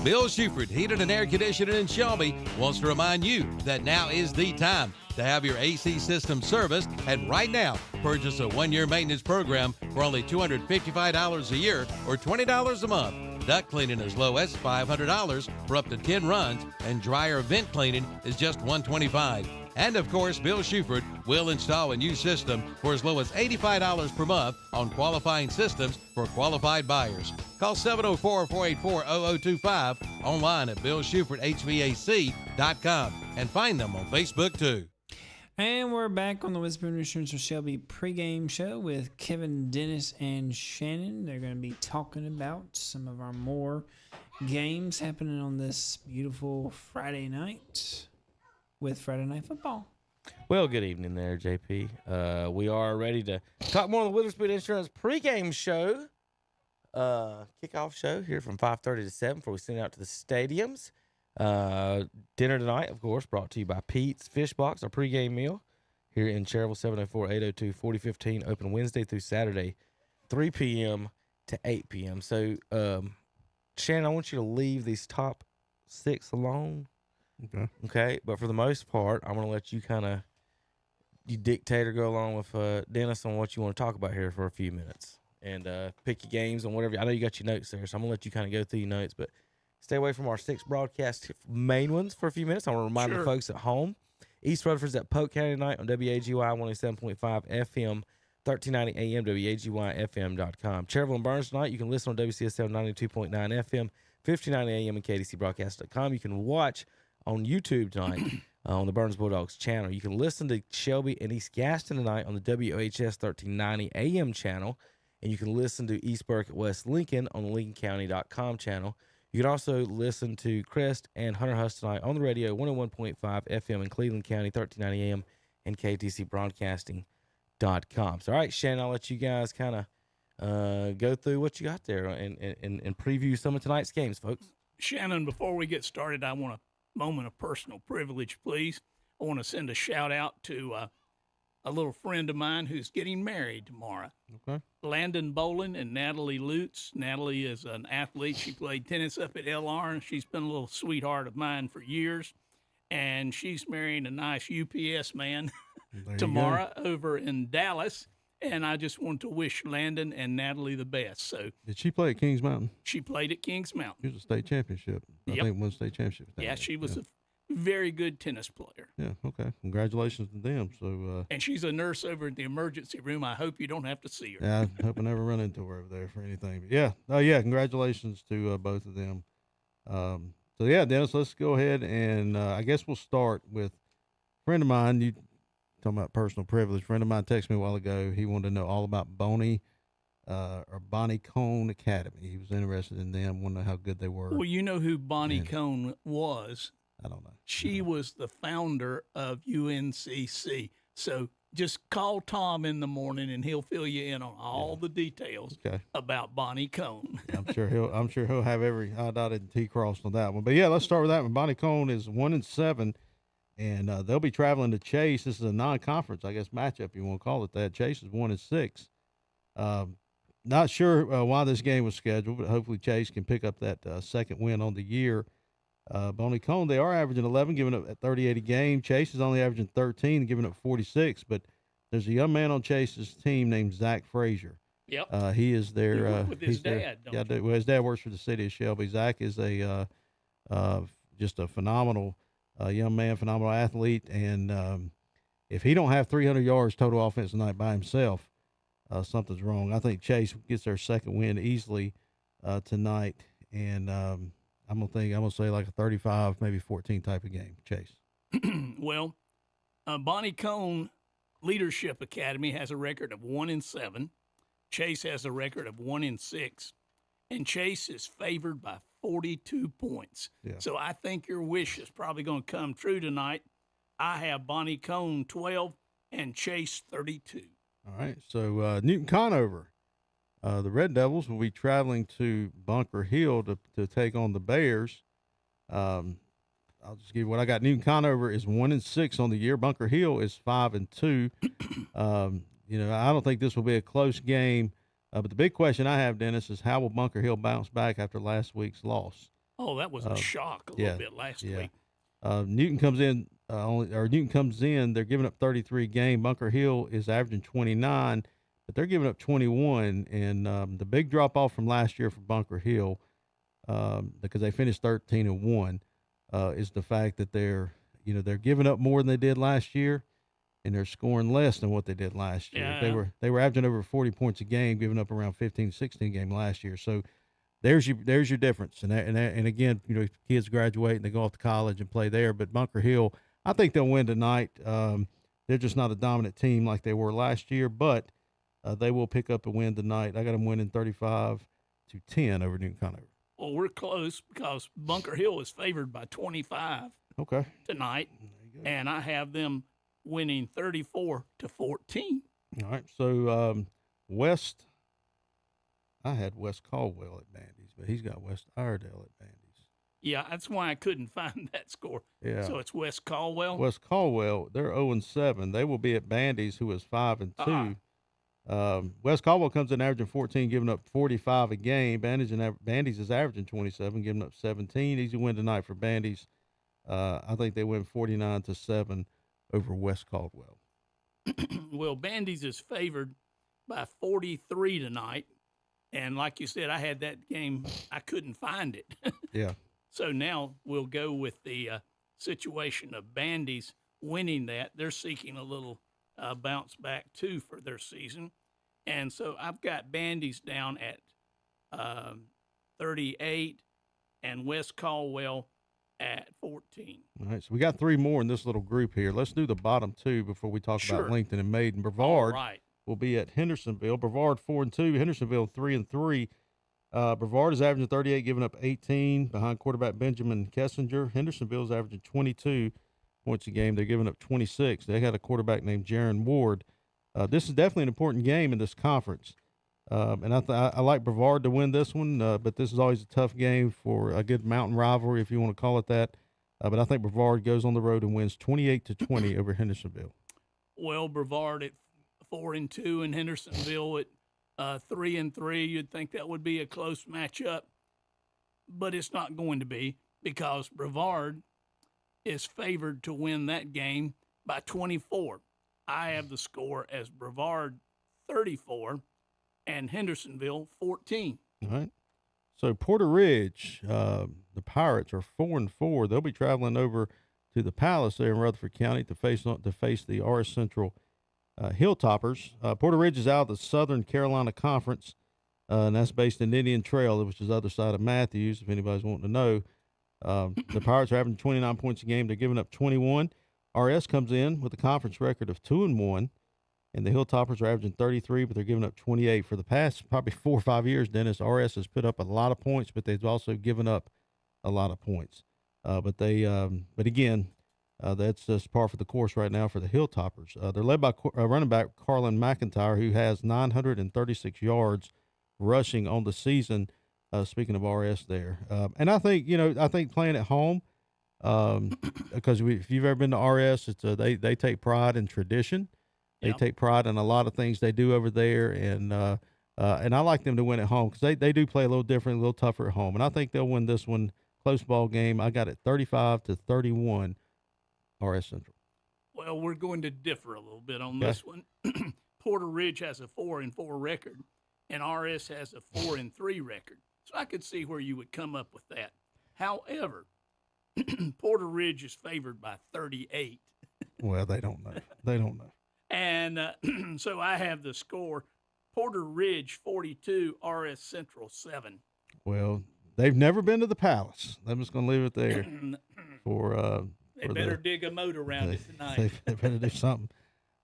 Bill Shuford Heated and Air Conditioning in Shelby wants to remind you that now is the time to have your AC system serviced, and right now, purchase a one-year maintenance program for only $255 a year or $20 a month. Duct cleaning as low as $500 for up to 10 runs, and dryer vent cleaning is just $125. And of course, Bill Shuford will install a new system for as low as $85 per month on qualifying systems for qualified buyers. Call 704-484-0025, online at BillShufordHVAC.com, and find them on Facebook too.
And we're back on the Witherspoon Insurance for Shelby pregame show with Kevin, Dennis, and Shannon. They're going to be talking about some of our more games happening on this beautiful Friday night with Friday Night Football.
Well, good evening there, JP. We are ready to talk more on the Witherspoon Insurance pregame show, kickoff show here from 5:30 to 7 before we send it out to the stadiums. Dinner tonight, of course, brought to you by Pete's Fish Box, our pregame meal here in Cherryville, 704-802-4015, open Wednesday through Saturday, 3 p.m. to 8 p.m. So, Shannon, I want you to leave these top 6 alone. Okay, but for the most part, I'm going to let you you dictate or go along with Dennis on what you want to talk about here for a few minutes. And pick your games on whatever. I know you got your notes there, so I'm going to let you kind of go through your notes, but stay away from our 6 broadcast main ones for a few minutes. I want to remind the folks at home, East Rutherford's at Polk County tonight on WAGY 107.5 FM, 1390 AM, WAGYFM.com. Cherryville and Burns tonight, you can listen on WCSL 92.9 FM, 1590 AM, and KDCBroadcast.com. You can watch on YouTube tonight on the Burns Bulldogs channel. You can listen to Shelby and East Gaston tonight on the WHS 1390 AM channel, and you can listen to East Burke at West Lincoln on the LincolnCounty.com channel. You can also listen to Crest and Hunter Huss tonight on the radio, 101.5 FM in Cleveland County, 1390 AM, and KTCBroadcasting.com. So, all right, Shannon, I'll let you guys kind of go through what you got there and preview some of tonight's games, folks.
Shannon, before we get started, I want a moment of personal privilege, please. I want to send a shout out to a little friend of mine who's getting married tomorrow.
Okay.
Landon Bolin and Natalie Lutz. Natalie is an athlete. She played tennis up at LR, and she's been a little sweetheart of mine for years. And she's marrying a nice UPS man tomorrow over in Dallas. And I just want to wish Landon and Natalie the best. So,
did she play at Kings Mountain?
She played at Kings Mountain.
She was a state championship. I think one state championship.
Yeah, she was a very good tennis player.
Yeah, okay. Congratulations to them. So,
and she's a nurse over at the emergency room. I hope you don't have to see her.
Yeah, I hope I never run into her over there for anything. But yeah, congratulations to both of them. So, yeah, Dennis, let's go ahead and I guess we'll start with a friend of mine. You talking about personal privilege. A friend of mine texted me a while ago. He wanted to know all about Bonnie Cone Academy. He was interested in them, wanted to know how good they were.
Well, you know who Bonnie Cone was.
I don't know.
She was the founder of UNCC. So just call Tom in the morning and he'll fill you in on all the details about Bonnie Cone.
I'm sure he'll have every I dotted and T crossed on that one. But yeah, let's start with that one. Bonnie Cone is 1-7, and they'll be traveling to Chase. This is a non-conference, I guess, matchup you want to call it that. Chase is 1-6. Not sure why this game was scheduled, but hopefully Chase can pick up that second win on the year. Bonnie Cone, they are averaging 11, giving up at 38 a game. Chase is only averaging 13, giving up 46. But there's a young man on Chase's team named Zach Frazier.
Yep.
He is their
You work with his dad, don't you?
Well, his dad works for the city of Shelby. Zach is just a phenomenal young man, phenomenal athlete, and if he don't have 300 yards total offense tonight by himself, something's wrong. I think Chase gets their second win easily tonight, and I'm gonna say like a 35, maybe 14 type of game. Chase.
Well, Bonnie Cone Leadership Academy has a record of 1-7. Chase has a record of 1-6, and Chase is favored by 42 points.
Yeah.
So I think your wish is probably going to come true tonight. I have Bonnie Cone 12 and Chase 32.
All right. So Newton Conover, the Red Devils will be traveling to Bunker Hill to take on the Bears. I'll just give you what I got. Newton Conover is 1-6 on the year. Bunker Hill is 5-2. I don't think this will be a close game. But the big question I have, Dennis, is how will Bunker Hill bounce back after last week's loss?
Oh, that was a shock a little bit last week.
Newton comes in Newton comes in. They're giving up 33 a game. Bunker Hill is averaging 29, but they're giving up 21. And the big drop off from last year for Bunker Hill, because they finished 13-1, is the fact that they're giving up more than they did last year, and they're scoring less than what they did last year.
Yeah.
They were averaging over 40 points a game, giving up around 15, 16 a game last year. So there's your difference. And again, kids graduate and they go off to college and play there. But Bunker Hill, I think they'll win tonight. They're just not a dominant team like they were last year, but they will pick up a win tonight. I got them winning 35-10 over Newton Conover.
Well, we're close because Bunker Hill is favored by 25 tonight, and I have them winning 34-14.
All right. So West, I had West Caldwell at Bandy's, but he's got West Iredale at Bandy's.
Yeah, that's why I couldn't find that score.
Yeah.
So it's West Caldwell.
West Caldwell, they're 0-7. They will be at Bandy's, who is 5-2. West Caldwell comes in averaging 14, giving up 45 a game. Bandy's is averaging 27, giving up 17. Easy win tonight for Bandy's. I think they win 49-7 over West Caldwell.
Well, Bandy's is favored by 43 tonight. And like you said, I had that game. I couldn't find it.
Yeah.
So now we'll go with the situation of Bandy's winning that. They're seeking a little bounce back, too, for their season. And so I've got Bandy's down at 38 and West Caldwell at 14.
All right, so we got three more in this little group here. Let's do the bottom two before we talk about Lincoln and Maiden. Brevard will be at Hendersonville. Brevard 4-2, Hendersonville 3-3. Brevard is averaging 38, giving up 18 behind quarterback Benjamin Kessinger. Hendersonville is averaging 22 points a game. They're giving up 26. They got a quarterback named Jaron Ward. This is definitely an important game in this conference. And I like Brevard to win this one, but this is always a tough game for a good mountain rivalry, if you want to call it that. But I think Brevard goes on the road and wins 28-20 over Hendersonville.
Well, Brevard at 4-2 and Hendersonville at 3-3. You'd think that would be a close matchup, but it's not going to be because Brevard is favored to win that game by 24. I have the score as Brevard 34 and Hendersonville 14.
All right. So Porter Ridge, the Pirates are 4-4. They'll be traveling over to the Palace there in Rutherford County to face the RS Central Hilltoppers. Porter Ridge is out of the Southern Carolina Conference, and that's based in Indian Trail, which is the other side of Matthews, if anybody's wanting to know. The Pirates are having 29 points a game. They're giving up 21. RS comes in with a conference record of 2-1, and the Hilltoppers are averaging 33, but they're giving up 28. For the past probably 4 or 5 years, Dennis, RS has put up a lot of points, but they've also given up a lot of points. But again, that's just par for the course right now for the Hilltoppers. They're led by running back Carlin McIntyre, who has 936 yards rushing on the season. Speaking of RS there. And I think playing at home, because if you've ever been to RS, it's they take pride in tradition. They take pride in a lot of things they do over there, and I like them to win at home because they do play a little different, a little tougher at home. And I think they'll win this one. Close ball game. I got it 35-31. RS Central.
Well, we're going to differ a little bit on this one. Porter Ridge has a 4-4 record, and RS has a 4-3 record. So I could see where you would come up with that. However, Porter Ridge is favored by 38.
Well, they don't know. They don't know.
And so I have the score: Porter Ridge 42, RS Central 7.
Well, they've never been to the Palace. I'm just going to leave it there.
They better dig a moat around it tonight.
They better do something.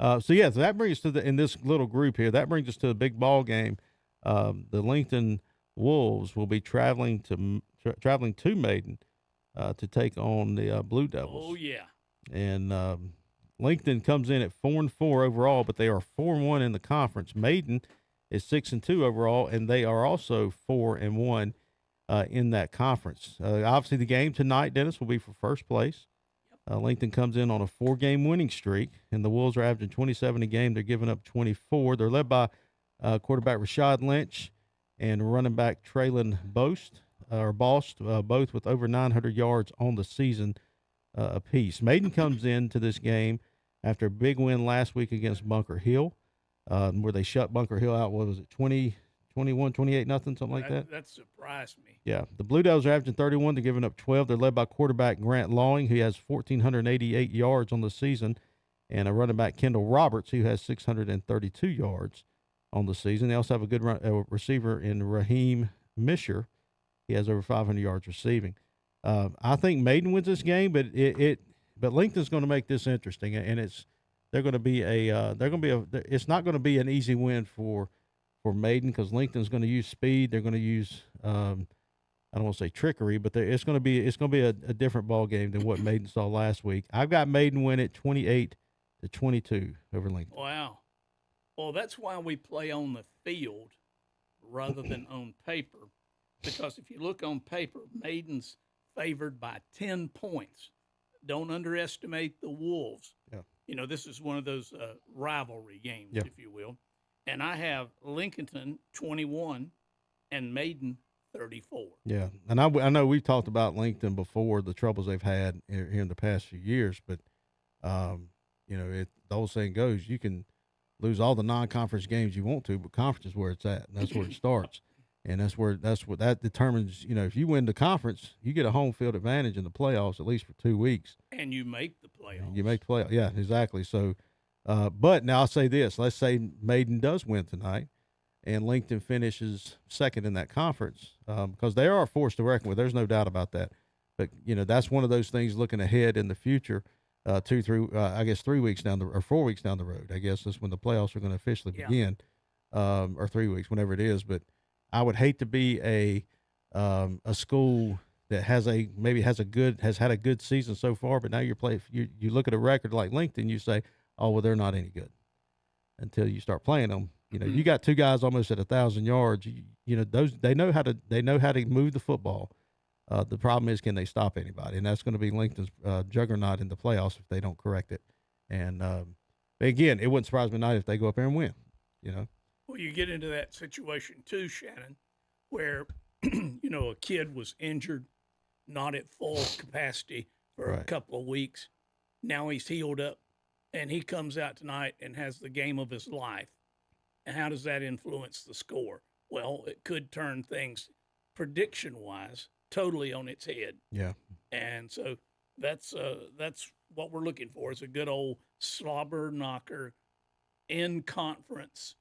So that brings us to in this little group here. That brings us to a big ball game. The Lincoln Wolves will be traveling to Maiden to take on the Blue Devils.
Oh yeah.
And Lincoln comes in at 4-4 overall, but they are 4-1 in the conference. Maiden is 6-2 overall, and they are also 4-1 in that conference. Obviously, the game tonight, Dennis, will be for first place. Lincoln comes in on a 4-game winning streak, and the Wolves are averaging 27 a game. They're giving up 24. They're led by quarterback Rashad Lynch and running back Traylon Bost, both with over 900 yards on the season apiece. Maiden comes into this game after a big win last week against Bunker Hill, where they shut Bunker Hill out. What was it, 21, 28, nothing, something like that?
That surprised me.
Yeah. The Blue Devils are averaging 31. They're giving up 12. They're led by quarterback Grant Lawing, who has 1,488 yards on the season, and a running back Kendall Roberts, who has 632 yards on the season. They also have a good receiver in Raheem Misher. He has over 500 yards receiving. I think Maiden wins this game, but Lincoln's going to make this interesting, and it's not going to be an easy win for Maiden, because Lincoln's going to use speed. They're going to use I don't want to say trickery, but it's going to be a different ball game than what Maiden saw last week. I've got Maiden win it 28-22 over Lincoln.
Wow. Well, that's why we play on the field rather than on paper, because if you look on paper, Maiden's favored by 10 points. Don't underestimate the Wolves.
Yeah.
This is one of those rivalry games, if you will. And I have Lincoln 21 and Maiden 34.
Yeah, and I know we've talked about Lincoln before, the troubles they've had here in the past few years, but the old saying goes, you can lose all the non-conference games you want to, but conference is where it's at, and that's where it starts, and that's what that determines. If you win the conference, you get a home field advantage in the playoffs at least for 2 weeks,
and you make the playoffs.
You make the playoffs, yeah, exactly. So, but now I'll say this: let's say Maiden does win tonight, and Lincoln finishes second in that conference, because they are a force to reckon with. There's no doubt about that. But that's one of those things looking ahead in the future, 3 weeks down or 4 weeks down the road. I guess that's when the playoffs are going to officially begin, or 3 weeks, whenever it is. But I would hate to be a school that has had a good season so far, but now you look at a record like Lincoln, you say, oh well, they're not any good until you start playing them. You got two guys almost at 1,000 yards. They know how to move the football. The problem is, can they stop anybody? And that's going to be Lincoln's juggernaut in the playoffs if they don't correct it. And again, it wouldn't surprise me not if they go up there and win.
Well, you get into that situation too, Shannon, where a kid was injured, not at full capacity for a couple of weeks. Now he's healed up, and he comes out tonight and has the game of his life. And how does that influence the score? Well, it could turn things prediction-wise totally on its head.
Yeah.
And so that's what we're looking for, is a good old slobber knocker in conference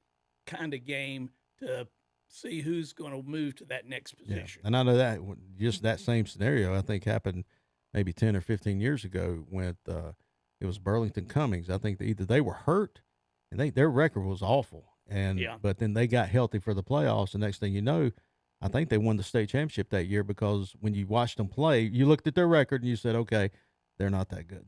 kind of game to see who's going to move to that next position.
Yeah. And I know that just that same scenario, I think, happened maybe 10 or 15 years ago when it was Burlington Cummings. I think either they were hurt, and their record was awful. But then they got healthy for the playoffs. The next thing you know, I think they won the state championship that year because when you watched them play, you looked at their record and you said, okay, they're not that good.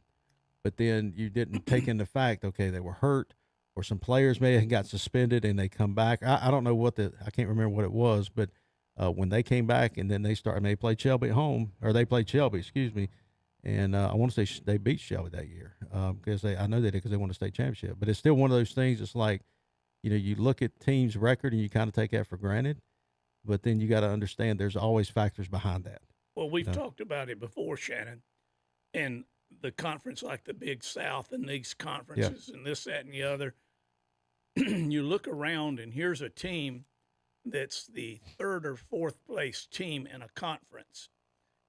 But then you didn't take into fact, okay, they were hurt or some players may have got suspended and they come back. I don't know I can't remember what it was, but when they came back and then they played Shelby at home, or they played Shelby, excuse me. And I want to say they beat Shelby that year because I know they did because they won the state championship. But it's still one of those things. It's like, you look at teams' record and you kind of take that for granted. But then you got to understand there's always factors behind that.
Well, we've talked about it before, Shannon, and the conference like the Big South and these conferences and this, that, and the other. You look around and here's a team that's the third or fourth place team in a conference,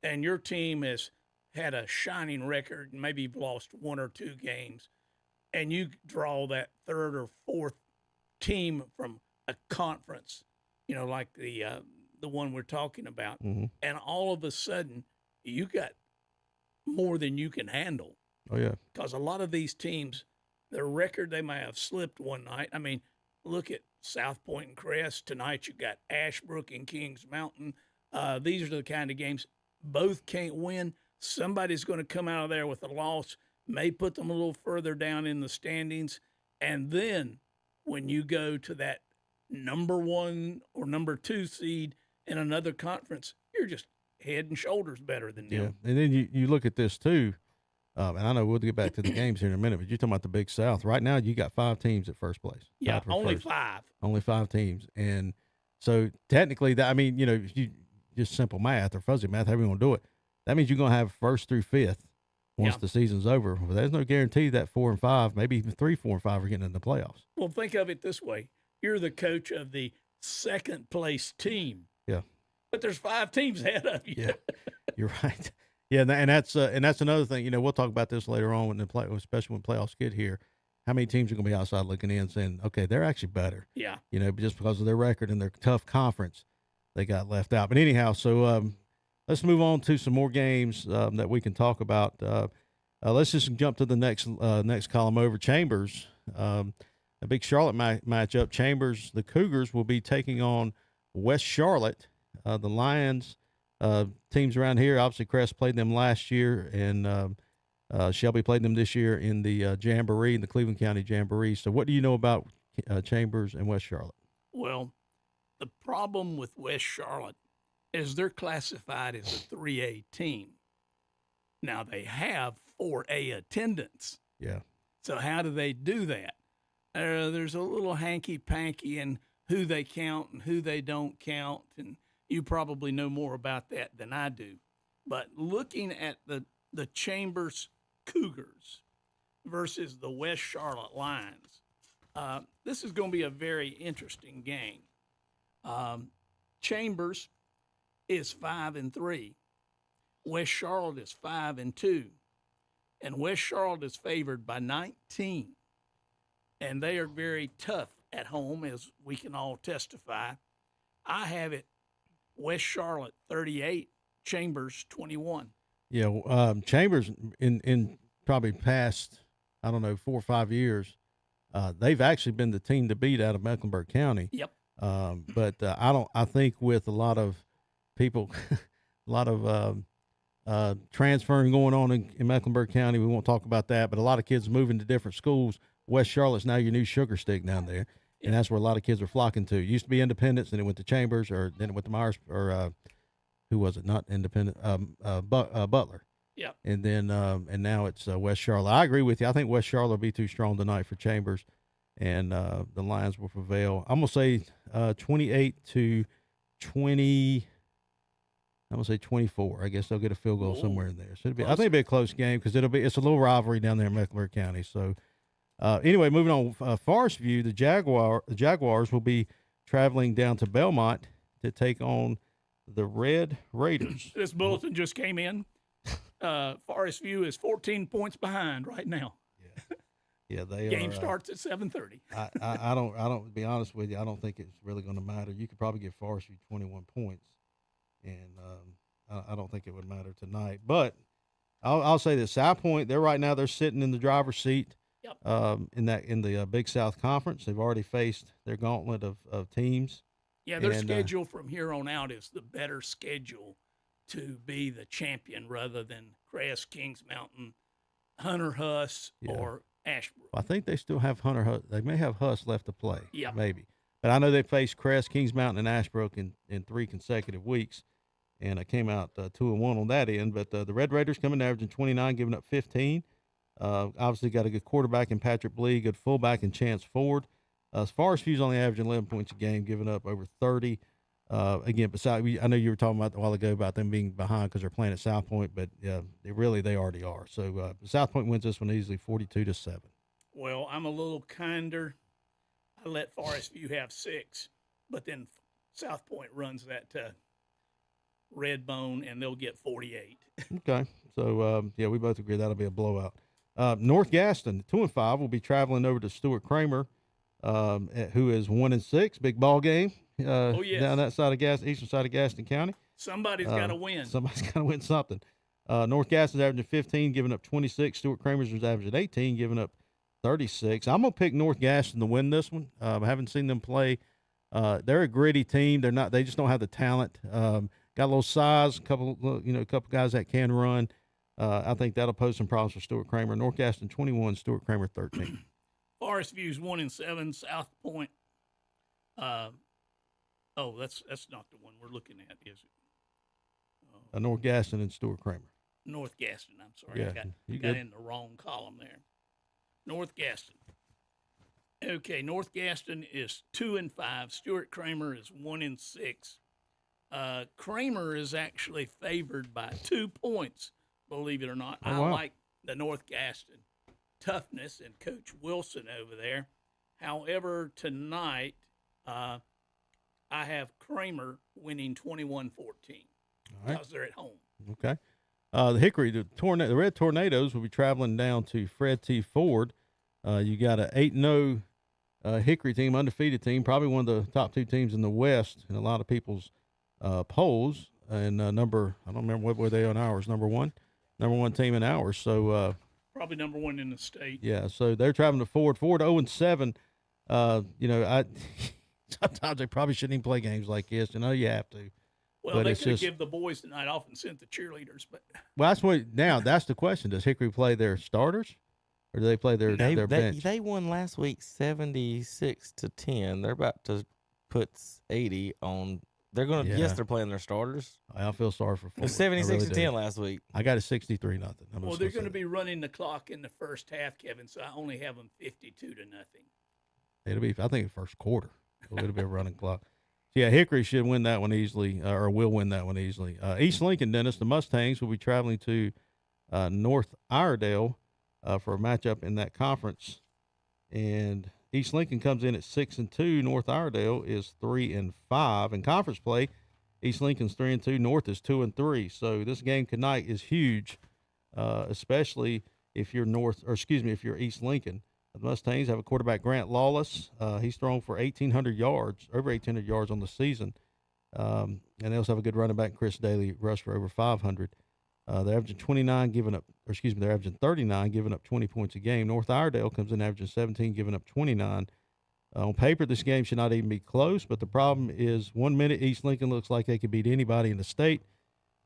and your team has had a shining record, and maybe you've lost one or two games, and you draw that third or fourth team from a conference, like the one we're talking about, and all of a sudden you got more than you can handle.
Oh yeah,
because a lot of these teams, their record, they may have slipped one night. I mean, look at South Point and Crest tonight. You got Ashbrook and Kings Mountain. These are the kind of games both can't win. Somebody's going to come out of there with a loss, may put them a little further down in the standings, and then when you go to that number 1 or number 2 seed in another conference, you're just head and shoulders better than them.
And then you look at this too, and I know we'll get back to the games here in a minute, but you're talking about the Big South. Right now, you got 5 teams at first place.
Yeah, only 5.
Only 5 teams. And so technically, if you just simple math or fuzzy math, however you want to do it, that means you're going to have 1st through 5th once the season's over. Well, there's no guarantee that 4 and 5, maybe even 3, 4, and 5 are getting in the playoffs.
Well, think of it this way. You're the coach of the second place team.
Yeah.
But there's 5 teams ahead of you.
Yeah, you're right. Yeah, and that's another thing. We'll talk about this later on when especially when playoffs get here. How many teams are going to be outside looking in, saying, "Okay, they're actually better."
Yeah.
Just because of their record and their tough conference, they got left out. But anyhow, so let's move on to some more games that we can talk about. Let's just jump to the next column over. Chambers, a big Charlotte matchup. Chambers, the Cougars will be taking on West Charlotte. The Lions, teams around here, obviously Crest played them last year, and Shelby played them this year in the Jamboree, in the Cleveland County Jamboree. So what do you know about Chambers and West Charlotte?
Well, the problem with West Charlotte is they're classified as a 3A team. Now, they have 4A attendance.
Yeah.
So how do they do that? There's a little hanky-panky in who they count and who they don't count, and you probably know more about that than I do. But looking at the Chambers Cougars versus the West Charlotte Lions, this is going to be a very interesting game. Chambers is 5-3. West Charlotte is 5-2. And West Charlotte is favored by 19. And they are very tough at home, as we can all testify. I have it West Charlotte 38, Chambers 21.
Yeah, Chambers in probably past, 4 or 5 years, they've actually been the team to beat out of Mecklenburg County.
Yep.
But I think with a lot of people, a lot of transferring going on in Mecklenburg County, we won't talk about that, but a lot of kids moving to different schools. West Charlotte's now your new sugar stick down there. And that's where a lot of kids are flocking to. It used to be Independence, then it went to Chambers, or then it went to Myers, or who was it? Not Independent, Butler.
Yeah.
And then and now it's West Charlotte. I agree with you. I think West Charlotte will be too strong tonight for Chambers, and the Lions will prevail. I'm gonna say 28-20. I'm gonna say 24. I guess they'll get a field goal somewhere in there. So I think it'll be a close game because it's a little rivalry down there in Mecklenburg County. So. Anyway, moving on, Forest View, the Jaguars will be traveling down to Belmont to take on the Red Raiders.
This bulletin just came in. Forest View is 14 points behind right now.
Yeah, they
Game starts at 7:30.
I don't. To be honest with you, I don't think it's really going to matter. You could probably give Forest View 21 points, and I don't think it would matter tonight. But I'll say this: South Point, they're sitting in the driver's seat.
Yep.
In the Big South Conference. They've already faced their gauntlet of teams.
Yeah, their
And,
schedule from here on out is the better schedule to be the champion rather than Crest, Kings Mountain, Hunter Huss, or Ashbrook.
I think they still have Hunter Huss. They may have Huss left to play.
Yeah.
Maybe. But I know they faced Crest, Kings Mountain, and Ashbrook in 3 consecutive weeks. And it came out 2-1 on that end. But the Red Raiders coming in averaging 29, giving up 15. Obviously got a good quarterback in Patrick Blee, good fullback in Chance Ford. As far as Fuse only averaging 11 points a game, giving up over 30. Again, I know you were talking about a while ago about them being behind because they're playing at South Point, but they already are. So South Point wins this one easily, 42-7.
Well, I'm a little kinder. I let Forest View have 6, but then South Point runs that Redbone, and they'll get 48.
Okay. So, we both agree that'll be a blowout. North Gaston, 2-5, will be traveling over to Stuart Kramer, who is 1-6. Big ball game down that side of eastern side of Gaston County.
Somebody's got to win.
Somebody's got to win something. North Gaston's averaging 15, giving up 26. Stuart Kramer's was averaging 18, giving up 36. I'm going to pick North Gaston to win this one. I haven't seen them play. They're a gritty team. They just don't have the talent. Got a little size, a couple guys that can run. I think that'll pose some problems for Stuart Kramer. North Gaston 21, Stuart Kramer 13.
Forest View's 1-7. South Point. That's not the one we're looking at, is it?
North Gaston and Stuart Kramer.
North Gaston. I'm sorry,
Yeah,
I got in the wrong column there. North Gaston. Okay, North Gaston is 2-5. Stuart Kramer is 1-6. Kramer is actually favored by 2 points, believe it or not.
Oh,
I
wow.
like the North Gaston toughness and Coach Wilson over there. However, tonight I have Kramer winning 21-14 because they're at home.
Okay. The Hickory, the Red Tornadoes will be traveling down to Fred T. Ford. You got an 8-0 Hickory team, undefeated team, probably one of the top 2 teams in the West in a lot of people's polls. And I don't remember what were they on ours, number one team in ours. So
probably number 1 in the state.
Yeah, so they're traveling to Ford. Ford 0-7. Sometimes they probably shouldn't even play games like this. You have to.
Well, they could give the boys the night off and sent the cheerleaders, but
that's the question. Does Hickory play their starters, or do they play their bench?
They won last week 76-10. They're about to put 80 on. They're going to. Yes, they're playing their starters.
I feel sorry for Ford.
It was 76-10 last week.
I got a 63-0.
Well, they're going to be running the clock in the first half, Kevin. So I only have them 52-0.
It'll be, I think, first quarter. It'll be a running clock. Yeah, Hickory should win that one easily, or will win that one easily. East Lincoln, Dennis, the Mustangs will be traveling to North Iredale for a matchup in that conference. And East Lincoln comes in at 6-2. North Iredale is 3-5. In conference play, East Lincoln's 3-2. North is 2-3. So this game tonight is huge, especially if you're if you're East Lincoln. The Mustangs have a quarterback, Grant Lawless. He's thrown for 1,800 yards, over 1,800 yards on the season. And they also have a good running back, Chris Daly, rushed for over 500. They're averaging 39, they're averaging 39, giving up 20 points a game. North Iredale comes in averaging 17, giving up 29. On paper, this game should not even be close, but the problem is 1 minute East Lincoln looks like they could beat anybody in the state,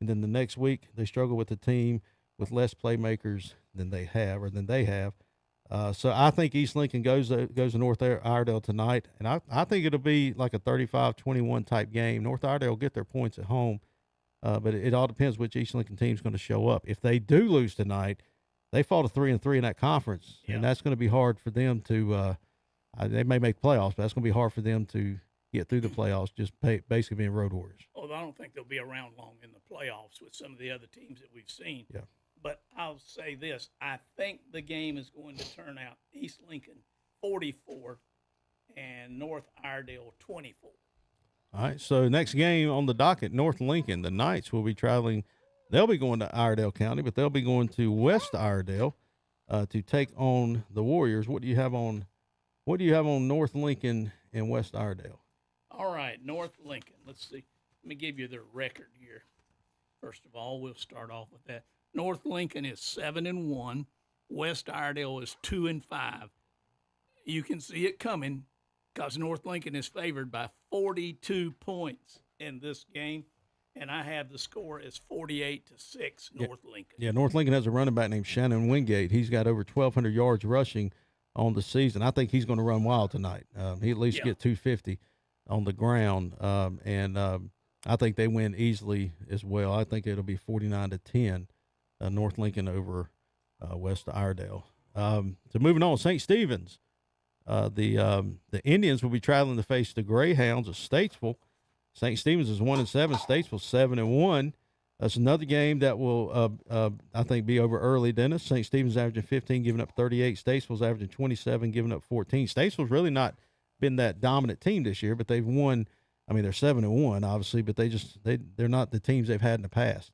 and then the next week they struggle with a team with less playmakers than they have. So I think East Lincoln goes to North Iredale tonight, and I think it'll be like a 35-21 type game. North Iredale will get their points at home, but it all depends which East Lincoln team is going to show up. If they do lose tonight, they fall to 3-3 in that conference, and that's going to be hard for them to. They may make playoffs, but that's going to be hard for them to get through the playoffs. Just basically being road warriors.
Oh, I don't think they'll be around long in the playoffs with some of the other teams that we've seen.
Yeah.
But I'll say this. I think the game is going to turn out East Lincoln 44 and North Iredale 24.
All right, so next game on the docket, North Lincoln. The Knights will be traveling. They'll be going to Iredale County, but they'll be going to West Iredale to take on the Warriors. What do you have on North Lincoln and West Iredale?
All right, North Lincoln. Let's see. Let me give you their record here. First of all, we'll start off with that. North Lincoln is 7-1. West Iredale is 2-5. You can see it coming. because North Lincoln is favored by 42 points in this game, and I have the score as 48-6 North Lincoln.
Yeah, North Lincoln has a running back named Shannon Wingate. He's got over 1,200 yards rushing on the season. I think he's going to run wild tonight. He at least get 250 on the ground, and I think they win easily as well. I think it'll be 49-10, North Lincoln over West Iredale. So moving on, St. Stephen's. The Indians will be traveling to face the Greyhounds of Statesville. St. Stephen's is 1-7, Statesville 7-1. That's another game that will, I think, be over early, Dennis. St. Stephen's averaging 15, giving up 38. Statesville's averaging 27, giving up 14. Statesville's really not been that dominant team this year, but they've won. I mean, they're 7-1, obviously, but they're not the teams they've had in the past.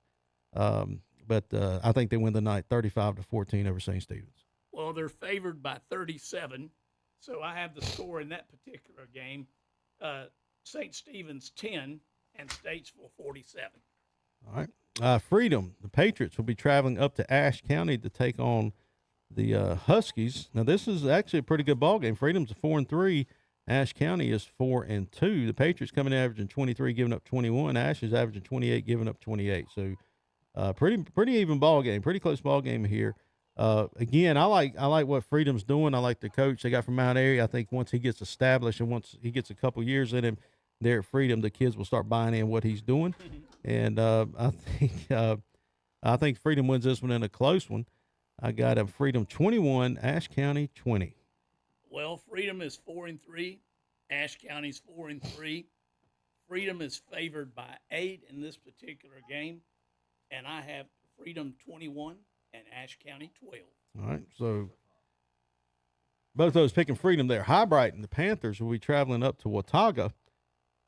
But I think they win the night 35-14 over St. Stephen's.
Well, they're favored by 37, so I have the score in that particular game. St. Stephen's 10 and Statesville 47.
All right. Freedom, the Patriots will be traveling up to Ashe County to take on the Huskies. Now, this is actually a pretty good ball game. Freedom's 4-3. Ashe County is 4-2. The Patriots coming in averaging 23, giving up 21. Ashe is averaging 28, giving up 28. So, pretty even ball game, pretty close ball game here. Again, I like what Freedom's doing. I like the coach they got from Mount Airy. I think once he gets established and once he gets a couple years in him there at Freedom, the kids will start buying in what he's doing. And I think Freedom wins this one in a close one. I got a Freedom 21, Ashe County 20.
Well, Freedom is 4-3. Ashe County's 4-3. Freedom is favored by 8 in this particular game, and I have Freedom 21 and Ashe County 12.
All right, so both those picking Freedom there. Highbrighton, the Panthers, will be traveling up to Watauga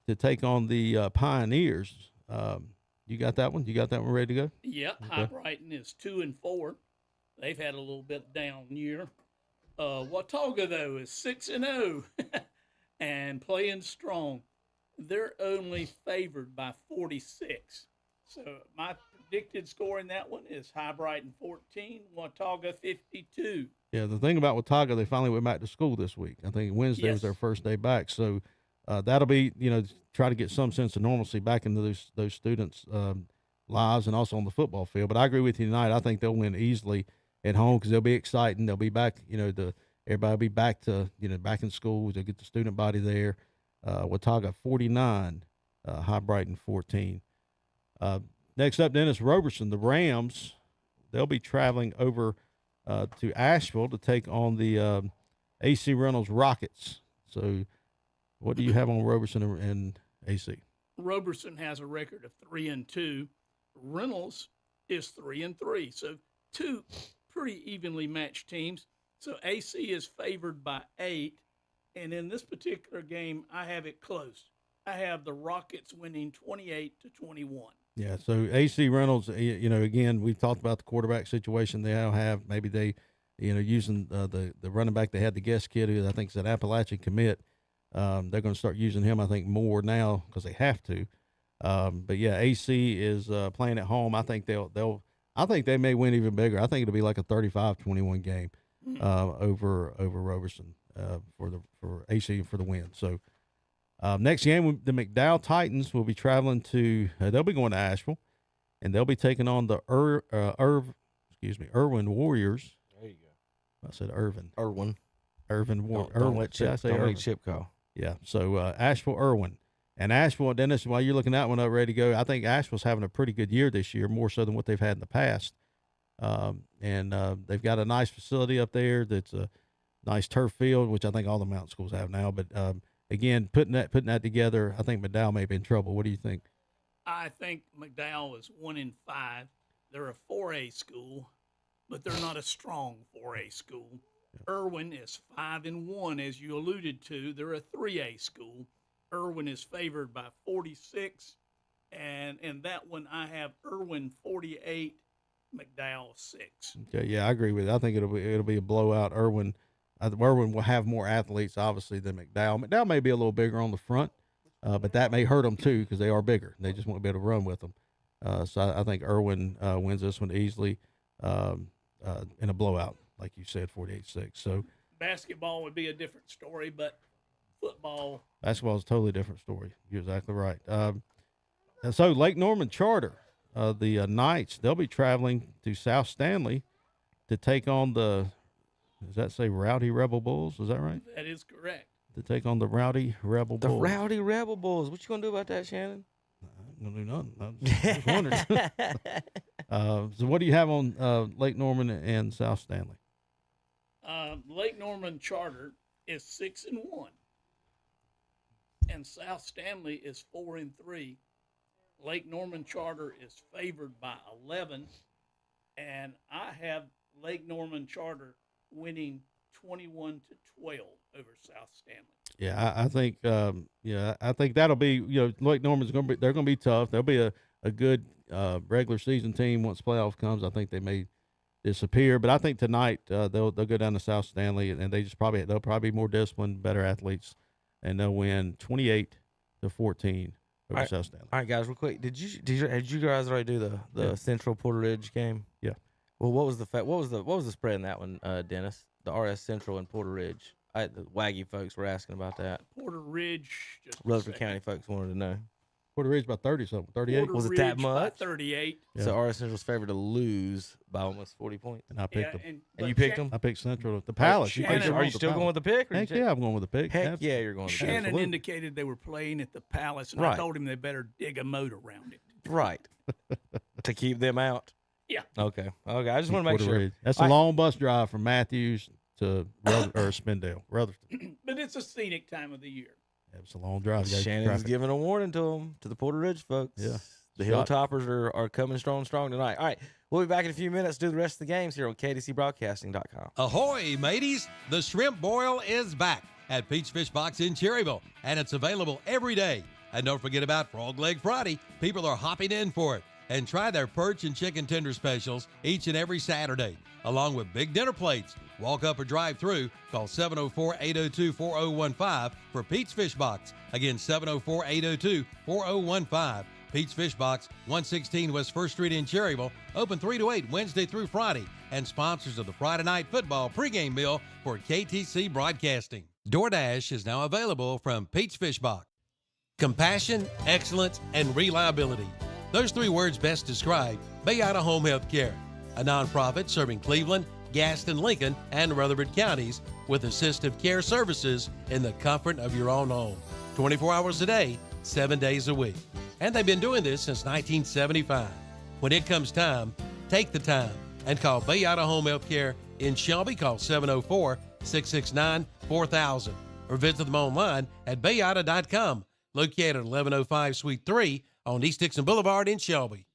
to take on the Pioneers. You got that one? You got that one ready to go?
Yep.
Okay.
Highbrighton is 2-4. They've had a little bit down year. Watauga, though, is 6-0 and playing strong. They're only favored by 46. So my predicted score in that one is Highbrighton 14, Watauga 52.
Yeah, the thing about Watauga, they finally went back to school this week. I think Wednesday was their first day back. So that'll be, try to get some sense of normalcy back into those students' lives and also on the football field. But I agree with you tonight. I think they'll win easily at home because they'll be exciting. They'll be back, everybody will be back to, back in school. They'll get the student body there. Watauga 49, Highbrighton 14. Next up, Dennis, Roberson, the Rams. They'll be traveling over to Asheville to take on the AC Reynolds Rockets. So what do you have on Roberson and AC?
Roberson has a record of 3-2. Reynolds is 3-3. So two pretty evenly matched teams. So AC is favored by 8. And in this particular game, I have it close. I have the Rockets winning 28-21.
Yeah, so AC Reynolds, again, we've talked about the quarterback situation they now have. Maybe they, using the running back they had, the guest kid, who I think is an Appalachian commit. They're going to start using him, I think, more now because they have to. But yeah, AC is playing at home. I think I think they may win even bigger. I think it'll be like a 35-21 game over Roberson for AC for the win. So. Next game, the McDowell Titans will be traveling they'll be going to Asheville, and they'll be taking on the Irwin Warriors.
There you go.
I said Irvin.
Irwin.
Don't let Chip
call.
Yeah, so Asheville, Irwin. And Asheville, Dennis, while you're looking that one up ready to go, I think Asheville's having a pretty good year this year, more so than what they've had in the past. And they've got a nice facility up there that's a nice turf field, which I think all the mountain schools have now, but again, putting that together, I think McDowell may be in trouble. What do you think?
I think McDowell is 1-5. They're a 4A school, but they're not a strong 4A school. Yeah. Irwin is 5-1, as you alluded to. They're a 3A school. Irwin is favored by 46, and in that one I have Irwin 48, McDowell 6.
Okay, yeah, I agree with you. I think it'll be a blowout. Irwin will have more athletes, obviously, than McDowell. McDowell may be a little bigger on the front, but that may hurt them, too, because they are bigger. They just won't be able to run with them. So I think Irwin wins this one easily in a blowout, like you said, 48-6. So
basketball would be a different story, but football.
Basketball is a totally different story. You're exactly right. And so Lake Norman Charter, the Knights, they'll be traveling to South Stanley to take on the, does that say Rowdy Rebel Bulls? Is that right?
That is correct.
To take on the Rowdy Rebel Bulls.
The Rowdy Rebel Bulls. What you going to do about that, Shannon?
I'm going to do nothing. I was wondering. So what do you have on Lake Norman and South Stanley?
Lake Norman Charter is 6-1, and South Stanley is 4-3. Lake Norman Charter is favored by 11, and I have Lake Norman Charter winning 21-12 over South Stanley.
Yeah, I think I think that'll be, Lake Norman's they're going to be tough. They'll be a good regular season team once playoff comes. I think they may disappear, but I think tonight they'll go down to South Stanley and they'll probably be more disciplined, better athletes, and they'll win 28-14 over South Stanley.
All right, guys, real quick. Did you guys already do the Central Porter Ridge game?
Yeah.
Well, what was the spread in that one, Dennis? The RS Central and Porter Ridge. The Waggy folks were asking about that.
Porter Ridge.
Rutherford County folks wanted to know.
Porter Ridge by 30-something, 38.
Porter
Was it
Ridge
that
by
much?
38.
Yeah.
So RS Central's favored to lose by almost 40 points.
And I picked them.
And you picked them?
I picked Central. The Palace.
Are you still going with the pick?
Heck yeah, I'm going with the pick.
Heck yeah, you're going with the pick.
Shannon
Absolutely.
indicated they were playing at the Palace, and
Right.
I told him they better dig a moat around it.
Right. To keep them out?
Yeah.
Okay. I just want to make
Porter
sure.
Ridge. That's a long bus drive from Matthews to Spindale, Rutherford.
But it's a scenic time of the year.
It's a long drive.
Shannon's giving a warning to the Porter Ridge folks.
Yeah.
The Hilltoppers are coming strong tonight. All right. We'll be back in a few minutes to do the rest of the games here on KDCBroadcasting.com.
Ahoy, mateys! The shrimp boil is back at Peach Fish Box in Cherryville, and it's available every day. And don't forget about Frog Leg Friday. People are hopping in for it. And try their perch and chicken tender specials each and every Saturday, along with big dinner plates. Walk up or drive through. Call 704-802-4015 for Pete's Fish Box. Again, 704-802-4015. Pete's Fish Box, 116 West 1st Street in Cherryville. Open 3 to 8 Wednesday through Friday. And sponsors of the Friday Night Football pregame meal for KTC Broadcasting. DoorDash is now available from Pete's Fish Box. Compassion, excellence, and reliability. Those 3 words best describe Bayada Home Health Care, a nonprofit serving Cleveland, Gaston, Lincoln, and Rutherford counties with assistive care services in the comfort of your own home. 24 hours a day, 7 days a week. And they've been doing this since 1975. When it comes time, take the time and call Bayada Home Health Care in Shelby. Call 704-669-4000 or visit them online at bayada.com, located at 1105 Suite 3 on East Dixon Boulevard in Shelby.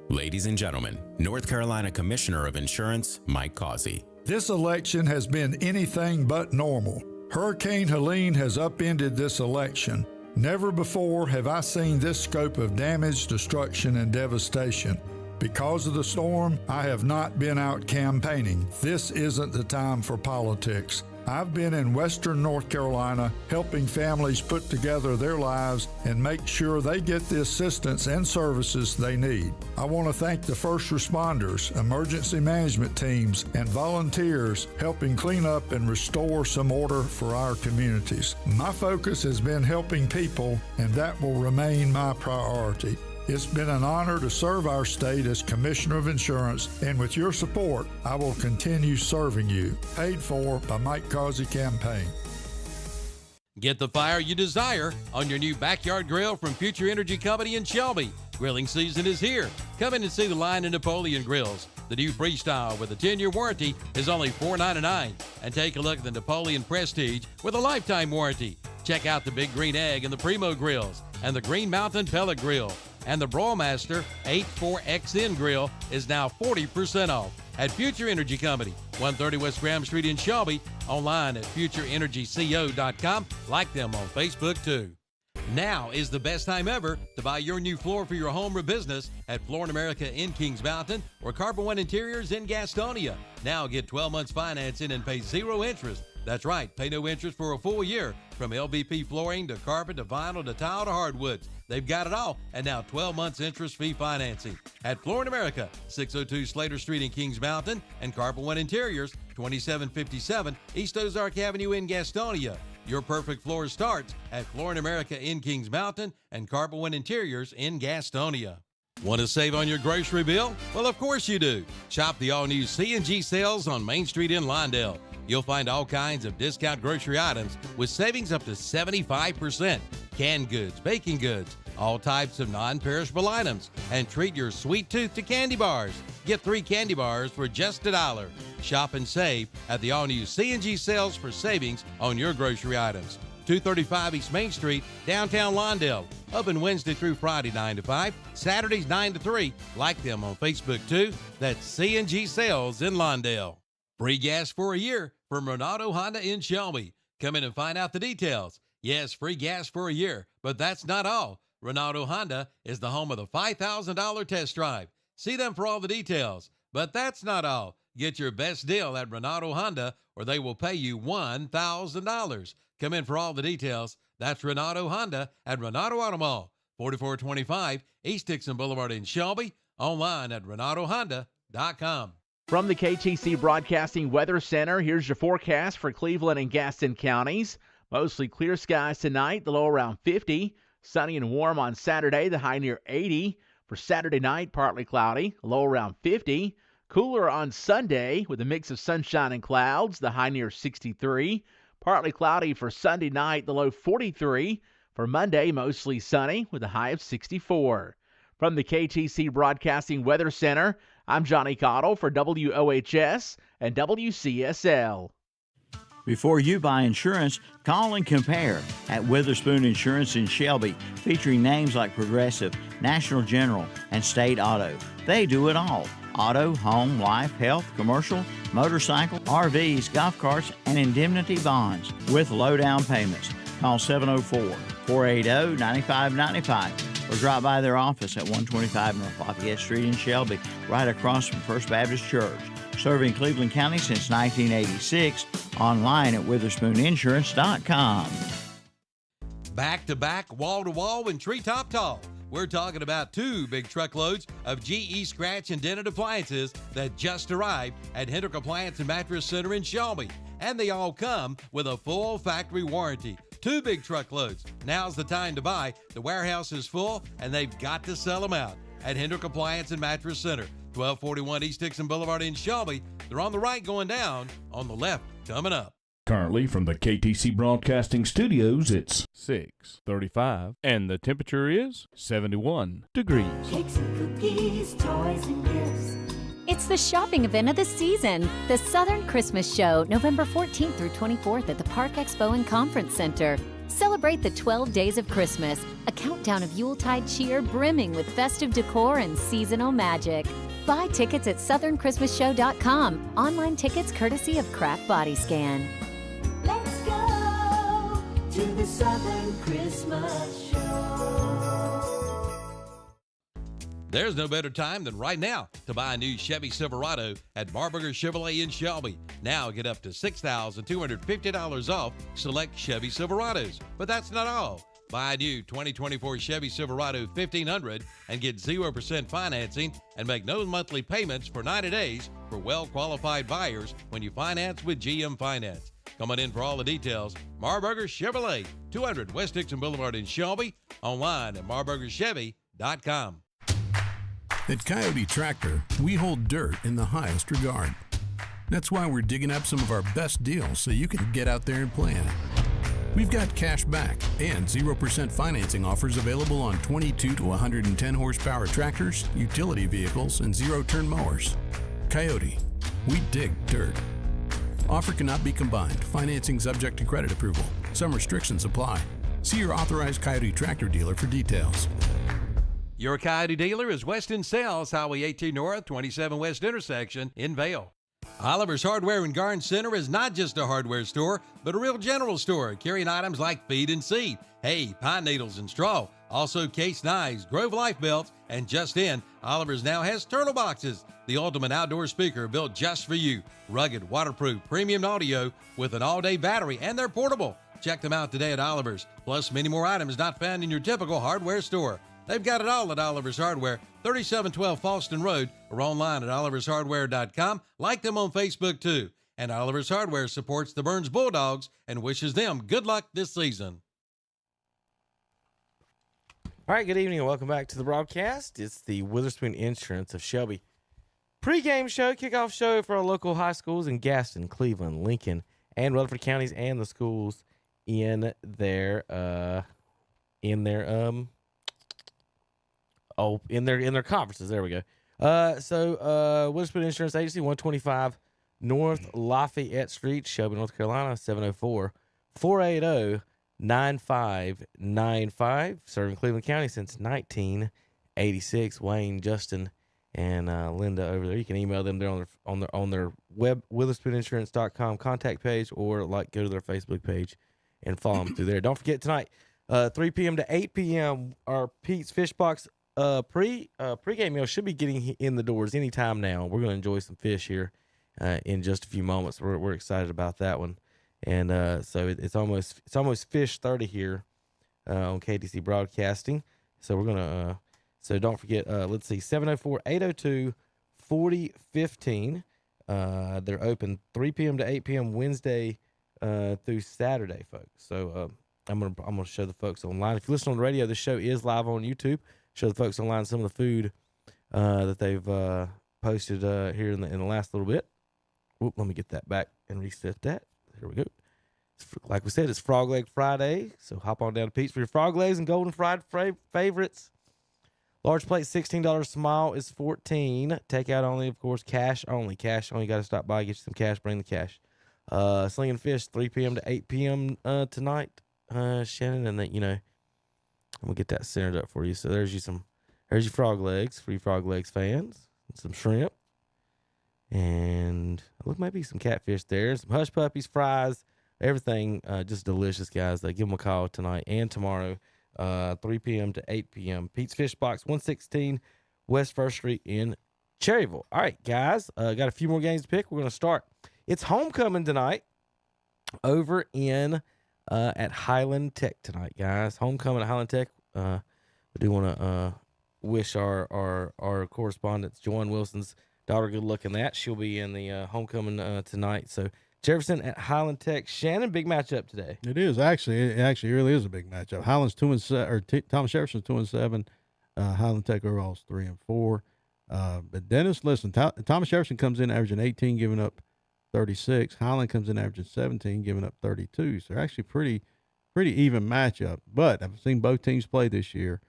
Ladies and gentlemen, North Carolina Commissioner of Insurance, Mike Causey.
This election has been anything but normal. Hurricane Helene has upended this election. Never before have I seen this scope of damage, destruction, and devastation. Because of the storm, I have not been out campaigning. This isn't the time for politics. I've been in Western North Carolina helping families put together their lives and make sure they get the assistance and services they need. I want to thank the first responders, emergency management teams, and volunteers helping clean up and restore some order for our communities. My focus has been helping people, and that will remain my priority. It's been an honor to serve our state as Commissioner of Insurance, and with your support, I will continue serving you. Paid for by Mike Causey Campaign.
Get the fire you desire on your new backyard grill from Future Energy Company in Shelby. Grilling season is here. Come in and see the line of Napoleon grills. The new Freestyle with a 10-year warranty is only $4.99. And take a look at the Napoleon Prestige with a lifetime warranty. Check out the Big Green Egg and the Primo grills and the Green Mountain Pellet Grill. And the Broilmaster 84XN Grill is now 40% off at Future Energy Company, 130 West Graham Street in Shelby, online at futureenergyco.com. Like them on Facebook, too. Now is the best time ever to buy your new floor for your home or business at Floor in America in Kings Mountain or Carpet One Interiors in Gastonia. Now get 12 months financing and pay 0 interest. That's right, pay no interest for a full year. From LVP flooring to carpet to vinyl to tile to hardwoods. They've got it all, and now 12 months interest-free financing. At Floor in America, 602 Slater Street in Kings Mountain, and Carpet One Interiors, 2757 East Ozark Avenue in Gastonia. Your perfect floor starts at Flooring America in Kings Mountain and Carpet One Interiors in Gastonia. Want to save on your grocery bill? Well, of course you do. Shop the all-new C&G sales on Main Street in Lindale. You'll find all kinds of discount grocery items with savings up to 75%. Canned goods, baking goods, all types of non-perishable items, and treat your sweet tooth to candy bars. Get 3 candy bars for just $1. Shop and save at the all-new C&G sales for savings on your grocery items. 235 East Main Street, downtown Lawndale. Open Wednesday through Friday 9 to 5, Saturdays 9 to 3. Like them on Facebook too. That's C&G Sales in Lawndale. Free gas for a year from Renato Honda in Shelby. Come in and find out the details. Yes, free gas for a year, but that's not all. Renato Honda is the home of the $5,000 test drive. See them for all the details. But that's not all. Get your best deal at Renato Honda or they will pay you $1,000. Come in for all the details. That's Renato Honda at Renato Auto Mall, 4425 East Dixon Boulevard in Shelby. Online at RenatoHonda.com.
From the KTC Broadcasting Weather Center, here's your forecast for Cleveland and Gaston counties. Mostly clear skies tonight, the low around 50. Sunny and warm on Saturday, the high near 80. For Saturday night, partly cloudy, low around 50. Cooler on Sunday with a mix of sunshine and clouds, the high near 63. Partly cloudy for Sunday night, the low 43. For Monday, mostly sunny with a high of 64. From the KTC Broadcasting Weather Center, I'm Johnny Cottle for WOHS and WCSL.
Before you buy insurance, call and compare at Witherspoon Insurance in Shelby, featuring names like Progressive, National General, and State Auto. They do it all. Auto, home, life, health, commercial, motorcycle, RVs, golf carts, and indemnity bonds with low down payments. Call 704-480-9595 or drop by their office at 125 North Lafayette Street in Shelby, right across from First Baptist Church. Serving Cleveland County since 1986. Online at WitherspoonInsurance.com.
Back-to-back, wall-to-wall, and treetop tall. We're talking about 2 big truckloads of GE scratch and dented appliances that just arrived at Hendrick Appliance and Mattress Center in Shelby. And they all come with a full factory warranty. 2 big truckloads. Now's the time to buy. The warehouse is full, and they've got to sell them out. At Hendrick Appliance and Mattress Center, 1241 East Dixon Boulevard in Shelby. They're on the right going down, on the left coming up.
Currently from the KTC Broadcasting Studios, it's 6:35, and the temperature is 71 degrees.
Cakes and cookies, toys and gifts. It's the shopping event of the season, the Southern Christmas Show, November 14th through 24th at the Park Expo and Conference Center. Celebrate the 12 days of Christmas, a countdown of Yuletide cheer brimming with festive decor and seasonal magic. Buy tickets at SouthernChristmasShow.com. Online tickets courtesy of Craft Body Scan.
Let's go to the Southern Christmas Show.
There's no better time than right now to buy a new Chevy Silverado at Marburger Chevrolet in Shelby. Now get up to $6,250 off select Chevy Silverados. But that's not all. Buy a new 2024 Chevy Silverado 1500 and get 0% financing and make no monthly payments for 90 days for well-qualified buyers when you finance with GM Finance. Come on in for all the details. Marburger Chevrolet, 200 West Dixon Boulevard in Shelby. Online at marburgerchevy.com.
At Coyote Tractor, we hold dirt in the highest regard. That's why we're digging up some of our best deals so you can get out there and plan. We've got cash back and 0% financing offers available on 22 to 110 horsepower tractors, utility vehicles, and zero-turn mowers. Coyote, we dig dirt. Offer cannot be combined. Financing subject to credit approval. Some restrictions apply. See your authorized Coyote Tractor dealer for details.
Your Coyote dealer is Weston Sales, Highway 18 North, 27 West intersection in Vail. Oliver's Hardware and Garden Center is not just a hardware store, but a real general store, carrying items like feed and seed, hay, pine needles, and straw. Also case knives, Grove Life belts, and just in, Oliver's now has turtle boxes, the ultimate outdoor speaker built just for you. Rugged, waterproof, premium audio with an all-day battery, and they're portable. Check them out today at Oliver's, plus many more items not found in your typical hardware store. They've got it all at Oliver's Hardware, 3712 Falston Road, or online at olivershardware.com. Like them on Facebook, too. And Oliver's Hardware supports the Burns Bulldogs and wishes them good luck this season.
All right, good evening and welcome back to the broadcast. It's the Witherspoon Insurance of Shelby pregame show, kickoff show for our local high schools in Gaston, Cleveland, Lincoln, and Rutherford counties, and the schools in their conferences. There we go. Witherspoon Insurance Agency, 125 North Lafayette Street, Shelby, North Carolina, 704-480-9595. Serving Cleveland County since 1986. Wayne, Justin, and Linda over there. You can email them there on their web, witherspooninsurance.com contact page, or go to their Facebook page and follow them through there. Don't forget tonight, 3 p.m. to 8 p.m. our Pete's Fish Box pregame meal should be getting in the doors anytime now. We're going to enjoy some fish here in just a few moments. We're excited about that one, and so it's almost fish 30 here on KTC Broadcasting. So we're gonna so don't forget. Let's see, 704-802-4015. They're open 3 p.m. to 8 p.m. Wednesday through Saturday, folks. So I'm gonna show the folks online. If you listen on the radio, this show is live on YouTube. Show the folks online some of the food that they've posted here in the last little bit. Oop, let me get that back and reset that. Here we go. Like we said, it's Frog Leg Friday, so hop on down to Pete's for your frog legs and golden fried favorites. Large plate, $16. Small is $14. Takeout only, of course. Cash only. Cash only. Got to stop by, get you some cash, bring the cash. Slinging Fish, 3 p.m. to 8 p.m. Tonight, Shannon, and I'm gonna get that centered up for you. So there's your frog legs for you frog legs fans, and some shrimp, and look, maybe some catfish there, some hush puppies, fries, everything, just delicious, guys. Give them a call tonight and tomorrow, 3 p.m. to 8 p.m. Pete's Fish Box, 116 West 1st Street in Cherryville. All right, guys, got a few more games to pick. We're gonna start. It's homecoming tonight over in at Highland Tech tonight, guys. Homecoming at Highland Tech. We do want to wish our correspondent, Joanne Wilson's daughter, good luck in that. She'll be in the homecoming tonight. So Jefferson at Highland Tech. Shannon, big matchup today.
It is actually. It actually really is a big matchup. Highland's 2-7, or Thomas Jefferson's 2-7. Highland Tech overall's 3-4. But Dennis, listen, Thomas Jefferson comes in averaging 18, giving up 36. Highland comes in averaging 17, giving up 32. So they're actually pretty even matchup. But I've seen both teams play this year,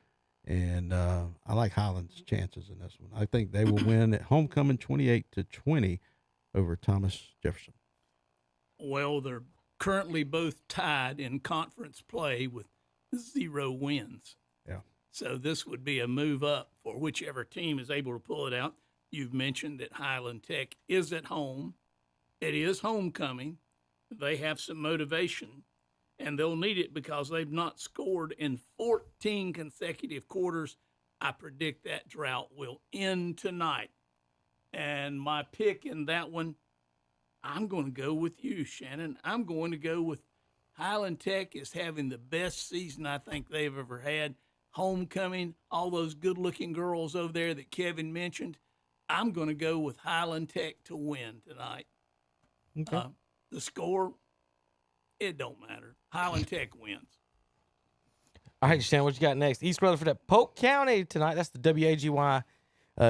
and I like Highland's chances in this one. I think they will win at homecoming 28-20 over Thomas Jefferson.
Well, they're currently both tied in conference play with 0 wins.
Yeah.
So this would be a move up for whichever team is able to pull it out. You've mentioned that Highland Tech is at home. It is homecoming. They have some motivation, and they'll need it because they've not scored in 14 consecutive quarters. I predict that drought will end tonight. And my pick in that one, I'm going to go with you, Shannon. I'm going to go with Highland Tech is having the best season I think they've ever had. Homecoming, all those good-looking girls over there that Kevin mentioned. I'm going to go with Highland Tech to win tonight.
Okay.
The score, it don't matter. Highland Tech wins.
All right, Shannon, what you got next? East Rutherford at Polk County tonight. That's the WAGY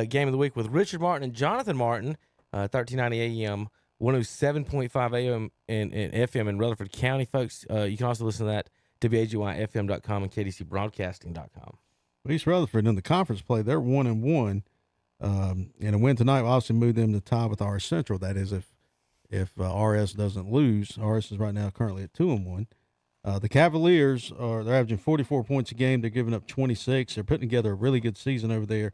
game of the week with Richard Martin and Jonathan Martin, 1390 AM, 107.5 AM and FM in Rutherford County, folks. You can also listen to that WAGYFM.com and KDCBroadcasting.com.
East Rutherford in the conference play, they're 1-1. And a win tonight will also move them to tie with RS Central. That is, if RS doesn't lose. RS is right now currently at 2-1. The Cavaliers they're averaging 44 points a game. They're giving up 26. They're putting together a really good season over there.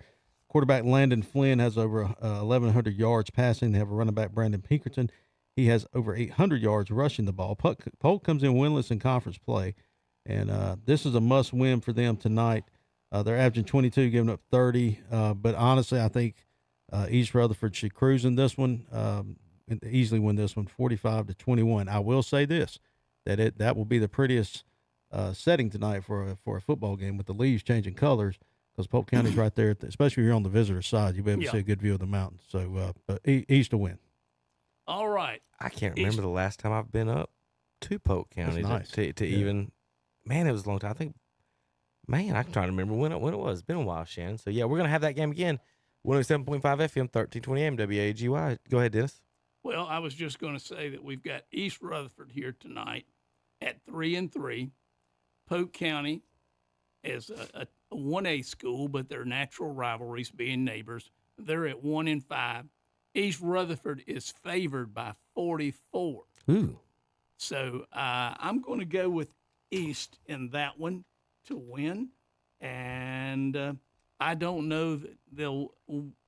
Quarterback Landon Flynn has over 1,100 yards passing. They have a running back, Brandon Pinkerton. He has over 800 yards rushing the ball. Polk comes in winless in conference play, and this is a must-win for them tonight. They're averaging 22, giving up 30. But honestly, I think East Rutherford should cruise in this one, and easily win this one, 45-21. I will say this, that will be the prettiest setting tonight for a football game with the leaves changing colors, because Polk County's right there, especially if you're on the visitor side, you'll be able to see a good view of the mountains. So, but East will win.
All right.
I can't remember the last time I've been up to Polk County to even. Man, it was a long time. I think. Man, I'm trying to remember when it was. It's been a while, Shannon. So yeah, we're gonna have that game again. 107.5 FM, 1320 AM, WAGY. Go ahead, Dennis.
Well, I was just going to say that we've got East Rutherford here tonight at 3-3. Polk County is a 1A school, but their natural rivalries being neighbors. They're at 1-5. East Rutherford is favored by 44.
Ooh.
So I'm going to go with East in that one to win, and I don't know that they'll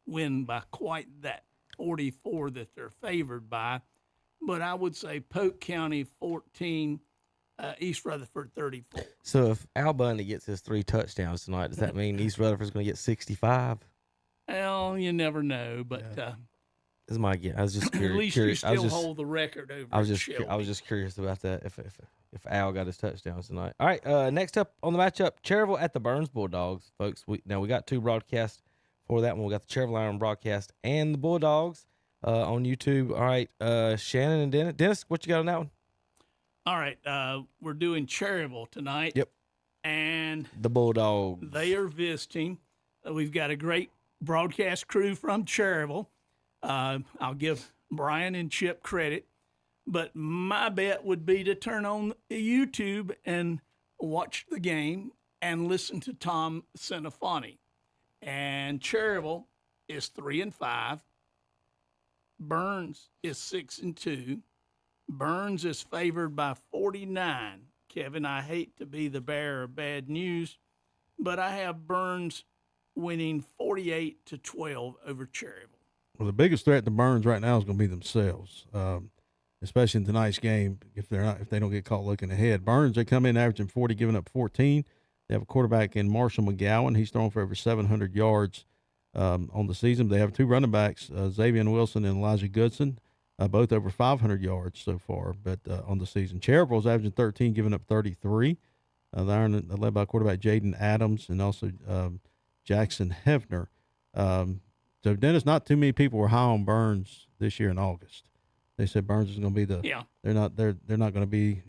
win by quite that 44 that they're favored by, but I would say Polk County 14, East Rutherford 34.
So if Al Bundy gets his 3 touchdowns tonight, does that mean East Rutherford's going to get 65?
Well, you never know, but
this is my guess. I was just curious.
at least you still hold the record over.
I was just curious about that. If Al got his touchdowns tonight. All right. Next up on the matchup, Cherryville at the Burns Bulldogs, folks. We got 2 broadcasts for that one. We got the Cherryville Iron broadcast and the Bulldogs on YouTube. All right. Shannon and Dennis. Dennis, what you got on that one?
All right. We're doing Cherryville tonight.
Yep.
And
the Bulldogs.
They are visiting. We've got a great broadcast crew from Cherryville. I'll give Brian and Chip credit, but my bet would be to turn on YouTube and watch the game and listen to Tom Centofanti. And Cherryville is 3-5. Burns is 6-2. Burns is favored by 49. Kevin, I hate to be the bearer of bad news, but I have Burns winning 48-12 over Cherryville.
Well, the biggest threat to Burns right now is going to be themselves, especially in tonight's game. If they don't get caught looking ahead, Burns, they come in averaging 40, giving up 14. They have a quarterback in Marshall McGowan. He's thrown for over 700 yards on the season. They have 2 running backs, Xavier Wilson and Elijah Goodson, both over 500 yards so far. But on the season, Cherryville's averaging 13, giving up 33. They're led by quarterback Jaden Adams and also Jackson Hefner. So Dennis, not too many people were high on Burns this year in August. They said Burns is going to be they're not going to be they're not going to be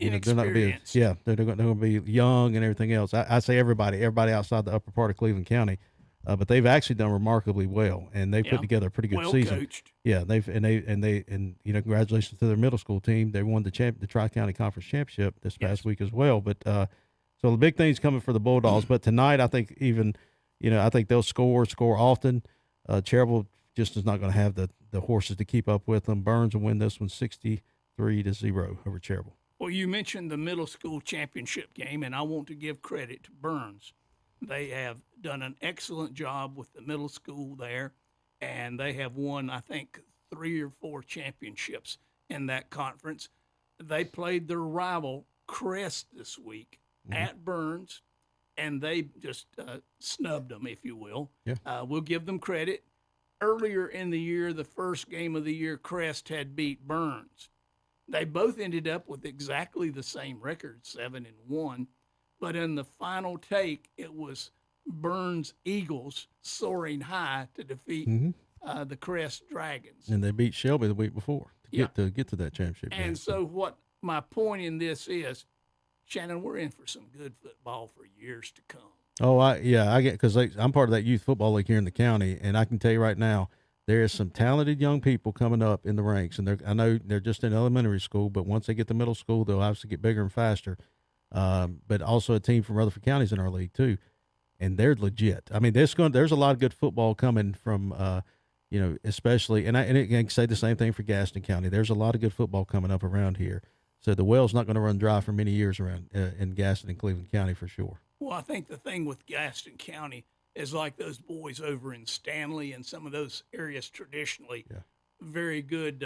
they're going to be young and everything else. I say everybody outside the upper part of Cleveland County, but they've actually done remarkably well, and they put together a pretty good season.
Coached.
Yeah, and congratulations to their middle school team. They won the Tri-County Conference Championship this past week as well. But so the big thing's coming for the Bulldogs. But tonight, I think I think they'll score often. Cherryville just is not going to have the horses to keep up with them. Burns will win this one 63-0 over Cherryville.
Well, you mentioned the middle school championship game, and I want to give credit to Burns. They have done an excellent job with the middle school there, and they have won, I think, 3 or 4 championships in that conference. They played their rival Crest this week at Burns, and they just snubbed them, if you will.
Yeah.
We'll give them credit. Earlier in the year, the first game of the year, Crest had beat Burns. They both ended up with exactly the same record, 7-1. But in the final take, it was Burns Eagles soaring high to defeat the Crest Dragons.
And they beat Shelby the week before to get to that championship game.
And so what my point in this is, Shannon, we're in for some good football for years to come.
Oh, I get, because I'm part of that youth football league here in the county, and I can tell you right now, there is some talented young people coming up in the ranks, and I know they're just in elementary school, but once they get to middle school, they'll obviously get bigger and faster. But also a team from Rutherford County's in our league too, and they're legit. I mean, there's a lot of good football coming from, especially, and I can say the same thing for Gaston County. There's a lot of good football coming up around here. So the well's not going to run dry for many years around in Gaston and Cleveland County for sure.
Well, I think the thing with Gaston County is like those boys over in Stanley and some of those areas traditionally very good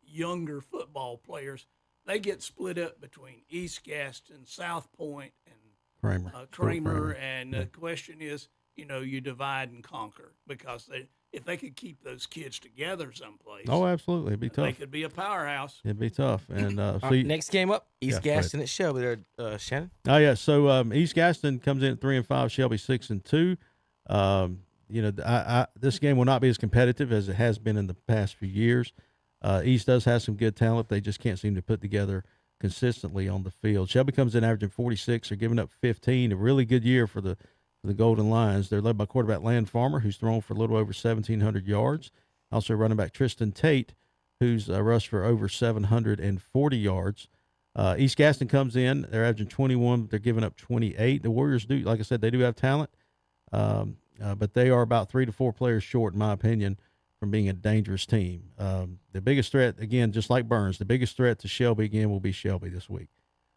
younger football players. They get split up between East Gaston, South Point, and Kramer. And the question is, you divide and conquer, because if they could keep those kids together someplace.
Oh, absolutely. It'd be tough.
They could be a powerhouse.
It'd be tough. And
next game up, East Gaston at Shelby there, Shannon.
Oh, yeah. So East Gaston comes in at 3-5, Shelby 6-2. This game will not be as competitive as it has been in the past few years. East does have some good talent. They just can't seem to put together consistently on the field. Shelby comes in averaging 46. They're giving up 15. A really good year for the Golden Lions. They're led by quarterback Land Farmer, who's thrown for a little over 1,700 yards. Also running back Tristan Tate, who's rushed for over 740 yards. East Gaston comes in. They're averaging 21, but they're giving up 28. The Warriors do, like I said, they do have talent, but they are about 3 to 4 players short, in my opinion, from being a dangerous team. The biggest threat, again, just like Burns, the biggest threat to Shelby, again, will be Shelby this week.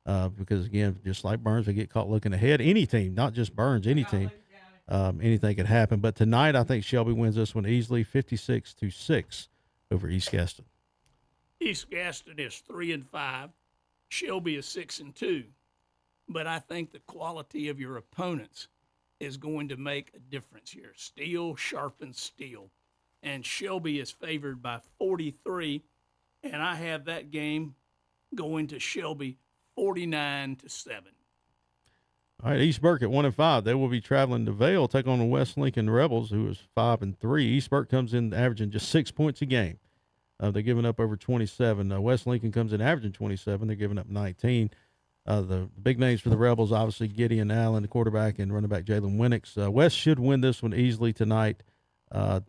Because, again, just like Burns, they get caught looking ahead. Any team, not just Burns, any team, anything could happen. But tonight, I think Shelby wins this one easily, 56-6 over East Gaston.
East Gaston is 3-5. Shelby is 6-2. But I think the quality of your opponents is going to make a difference here. Steel sharpens steel. And Shelby is favored by 43, and I have that game going to Shelby 49-7.
All right, East Burke at 1-5. They will be traveling to Vail, take on the West Lincoln Rebels, who is 5-3. East Burke comes in averaging just 6 points a game. They're giving up over 27. West Lincoln comes in averaging 27. They're giving up 19. The big names for the Rebels, obviously Gideon Allen, the quarterback, and running back Jalen Winnick. West should win this one easily tonight to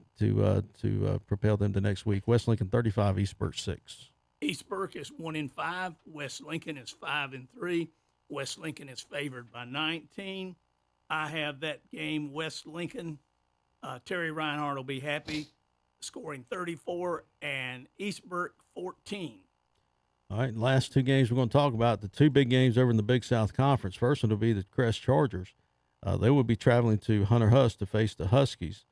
propel them to next week. West Lincoln 35, East Burke 6.
East Burke is 1-5. West Lincoln is 5-3. West Lincoln is favored by 19. I have that game, West Lincoln. Terry Reinhardt will be happy, scoring 34, and East Burke 14.
All right, last two games we're going to talk about, the two big games over in the Big South Conference. First one will be the Crest Chargers. They will be traveling to Hunter Huss to face the Huskies.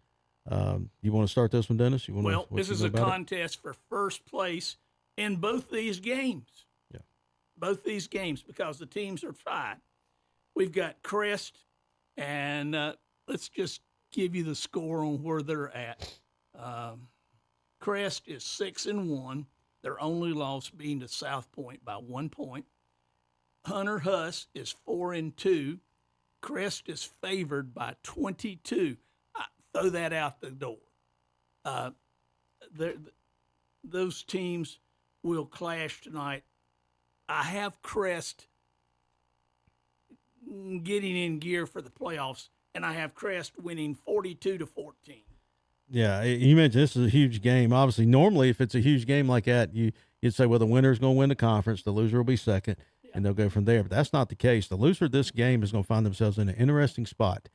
You want to start this one, Dennis?
This is a contest for first place in both these games.
Yeah.
Both these games, because the teams are tied. We've got Crest, and let's just give you the score on where they're at. Crest is 6-1. Their only loss being to South Point by 1 point. Hunter Huss is 4-2. Crest is favored by 22. Throw that out the door. Those teams will clash tonight. I have Crest getting in gear for the playoffs, and I have Crest winning 42-14.
Yeah, you mentioned this is a huge game. Obviously, normally if it's a huge game like that, you'd say, well, the winner's going to win the conference, the loser will be second, and they'll go from there. But that's not the case. The loser of this game is going to find themselves in an interesting spot.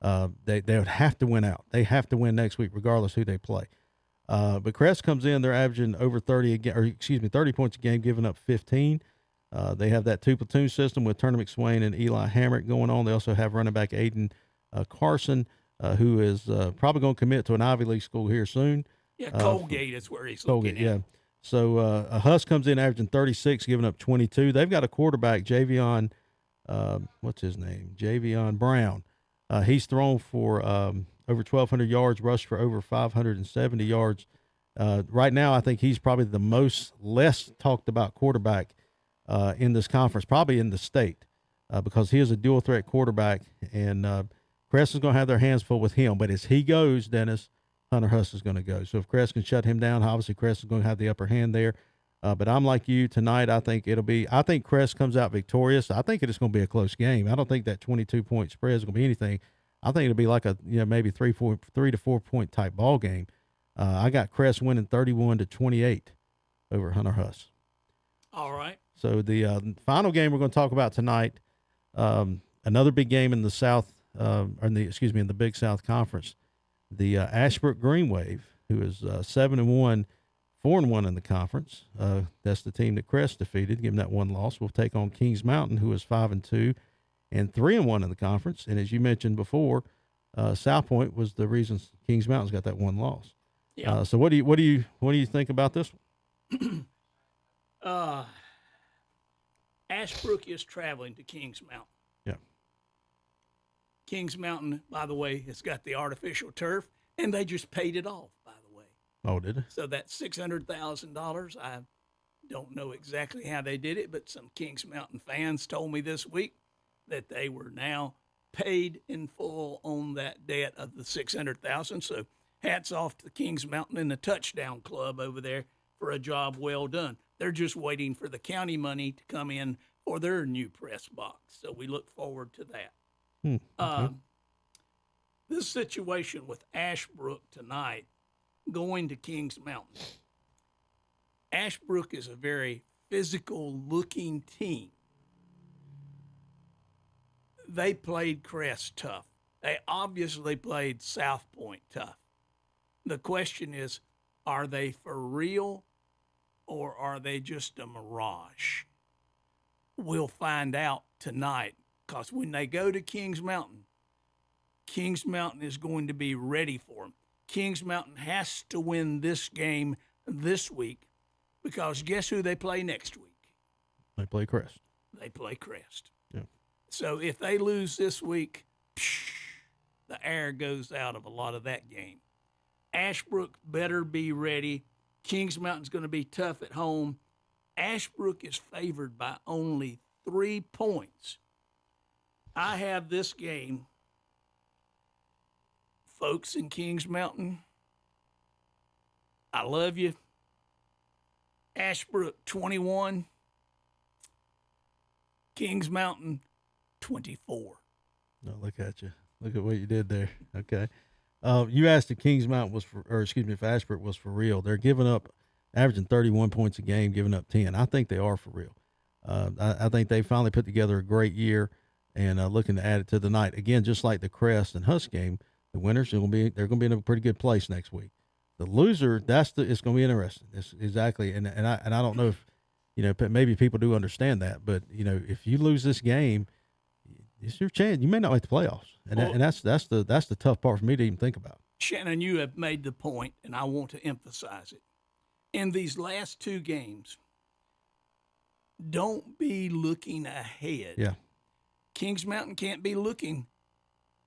They would have to win out. They have to win next week, regardless who they play. But Crest comes in, they're averaging over 30 points a game, giving up 15. They have that two platoon system with Turner McSwain and Eli Hamrick going on. They also have running back Aiden Carson, who is probably going to commit to an Ivy League school here soon.
Yeah, Colgate is where he's
Colgate,
looking at.
yeah. So Huss comes in averaging 36, giving up 22. They've got a quarterback, Javion, what's his name? Javion Brown. He's thrown for over 1,200 yards, rushed for over 570 yards. Right now, I think he's probably the less talked about quarterback in this conference, probably in the state, because he is a dual threat quarterback, and Crest is going to have their hands full with him. But as he goes, Dennis, Hunter Huss is going to go. So if Crest can shut him down, obviously Crest is going to have the upper hand there. But I'm like you tonight. I think Crest comes out victorious. I think it's going to be a close game. I don't think that 22-point spread is going to be anything. I think it'll be like a maybe 3 to 4 point type ball game. I got Crest winning 31-28 over Hunter Huss.
All right.
So the final game we're going to talk about tonight, another big game in the South, in the Big South Conference. The Ashbrook Green Wave, who is 7-1. 4-1 in the conference. That's the team that Crest defeated, given that one loss. Will take on Kings Mountain, who is 5-2 and 3-1 in the conference. And as you mentioned before, South Point was the reason Kings Mountain's got that one loss.
Yeah.
So what do you think about this one?
Ashbrook is traveling to Kings Mountain.
Yeah.
Kings Mountain, by the way, has got the artificial turf, and they just paid it off.
Oh, did it?
So that $600,000, I don't know exactly how they did it, but some Kings Mountain fans told me this week that they were now paid in full on that debt of the $600,000. So hats off to the Kings Mountain and the Touchdown Club over there for a job well done. They're just waiting for the county money to come in for their new press box. So we look forward to that.
Okay.
This situation with Ashbrook tonight going to Kings Mountain. Ashbrook is a very physical-looking team. They played Crest tough. They obviously played South Point tough. The question is, are they for real or are they just a mirage? We'll find out tonight, because when they go to Kings Mountain is going to be ready for them. Kings Mountain has to win this game this week, because guess who they play next week?
They play Crest.
They play Crest.
Yeah.
So if they lose this week, the air goes out of a lot of that game. Ashbrook better be ready. Kings Mountain's going to be tough at home. Ashbrook is favored by only 3 points. I have this game, folks in Kings Mountain. I love you. Ashbrook 21, Kings Mountain 24.
No, look at you. Look at what you did there. Okay. You asked if Kings Mountain was if Ashbrook was for real. They're giving up, averaging 31 points a game, giving up 10. I think they are for real. I think they finally put together a great year and looking to add it to the night. Again, just like the Crest and Husk game, the winners they're going to be in a pretty good place next week. The loser, it's going to be interesting. It's exactly, and I don't know if maybe people do understand that, but if you lose this game, it's your chance. You may not make the playoffs, and that's the tough part for me to even think about.
Shannon, you have made the point, and I want to emphasize it. In these last 2 games, don't be looking ahead.
Yeah.
Kings Mountain can't be looking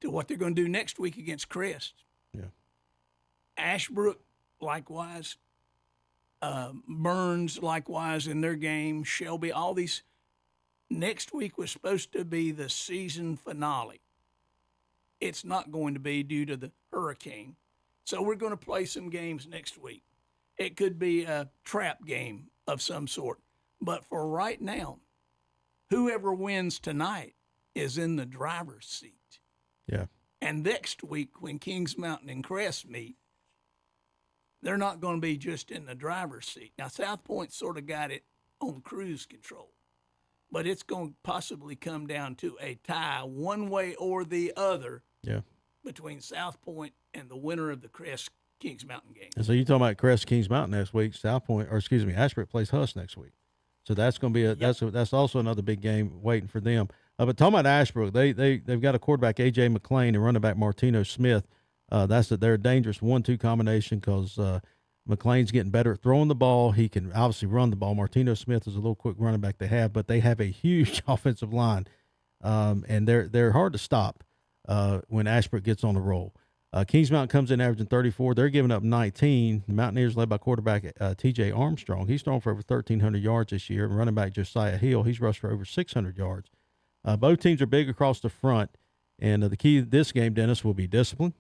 to what they're going to do next week against Crest.
Yeah.
Ashbrook, likewise. Burns, likewise, in their game. Shelby, all these. Next week was supposed to be the season finale. It's not going to be due to the hurricane. So we're going to play some games next week. It could be a trap game of some sort. But for right now, whoever wins tonight is in the driver's seat.
Yeah.
And next week, when Kings Mountain and Crest meet, they're not going to be just in the driver's seat. Now, South Point sort of got it on cruise control, but it's going to possibly come down to a tie one way or the other between South Point and the winner of the Crest Kings Mountain game.
And so you're talking about Crest Kings Mountain next week. Ashbrook plays Husk next week. So that's going to be that's also another big game waiting for them. But talking about Ashbrook, they've got a quarterback, A.J. McLean, and running back Martino Smith. They're a dangerous 1-2 combination because McLean's getting better at throwing the ball. He can obviously run the ball. Martino Smith is a little quick running back they have, but they have a huge offensive line, and they're hard to stop when Ashbrook gets on the roll. Kings Mountain comes in averaging 34. They're giving up 19. The Mountaineers led by quarterback T.J. Armstrong. He's thrown for over 1,300 yards this year. And running back Josiah Hill, he's rushed for over 600 yards. Both teams are big across the front, and the key to this game, Dennis, will be discipline.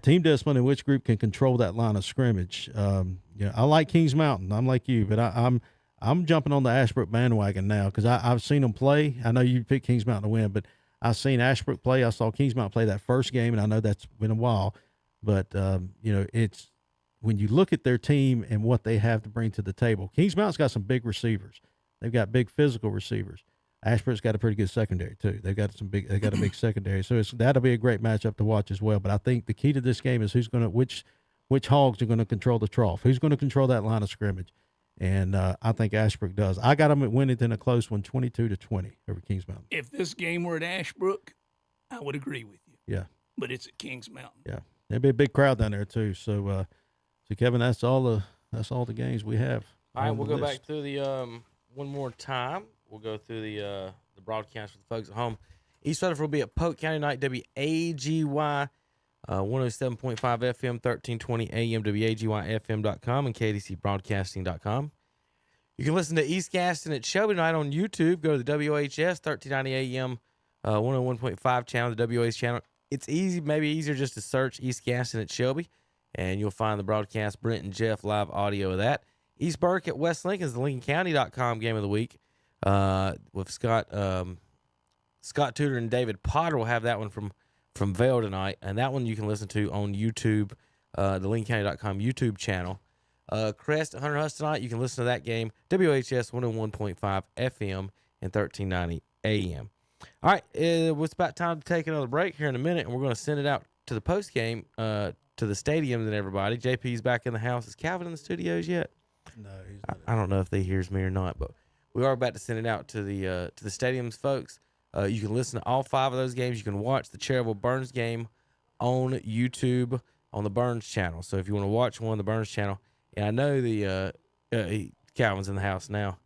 Team discipline, and which group can control that line of scrimmage. I like Kings Mountain. I'm like you, but I'm jumping on the Ashbrook bandwagon now because I've seen them play. I know you picked Kings Mountain to win, but I've seen Ashbrook play. I saw Kings Mountain play that first game, and I know that's been a while. But it's when you look at their team and what they have to bring to the table. Kings Mountain's got some big receivers. They've got big physical receivers. Ashbrook's got a pretty good secondary too. They got a big secondary, so that'll be a great matchup to watch as well. But I think the key to this game is which hogs are going to control the trough, who's going to control that line of scrimmage, and I think Ashbrook does. I got them at winning in a close one, 22-20 over Kings Mountain.
If this game were at Ashbrook, I would agree with you.
Yeah,
but it's at Kings Mountain.
Yeah, there'll be a big crowd down there too. So Kevin, that's all the games we have.
All right, we'll go back through the one more time. We'll go through the broadcast for the folks at home. East Rutherford will be at Polk County tonight, WAGY 107.5 FM, 1320 AM, WAGYFM.com, and KDCBroadcasting.com. You can listen to East Gaston at Shelby tonight on YouTube. Go to the WHS, 1390 AM, 101.5 channel, the WH channel. It's easy, maybe easier just to search East Gaston at Shelby, and you'll find the broadcast, Brent and Jeff live audio of that. East Burke at West Lincoln is the LincolnCounty.com game of the week. With Scott Tudor and David Potter will have that one from Vail tonight, and that one you can listen to on YouTube, the LincolnCounty.com YouTube channel. Crest at Hunter Huss tonight, you can listen to that game, WHS 101.5 FM and 1390 AM. All right, it's about time to take another break here in a minute, and we're going to send it out to the post game, to the stadiums and everybody. JP's back in the house. Is Calvin in the studios yet?
No, he's not.
I don't know if they hears me or not, but we are about to send it out to the stadiums, folks. You can listen to all 5 of those games. You can watch the Cherryville Burns game on YouTube on the Burns channel. So if you want to watch one on the Burns channel, and I know Calvin's in the house now.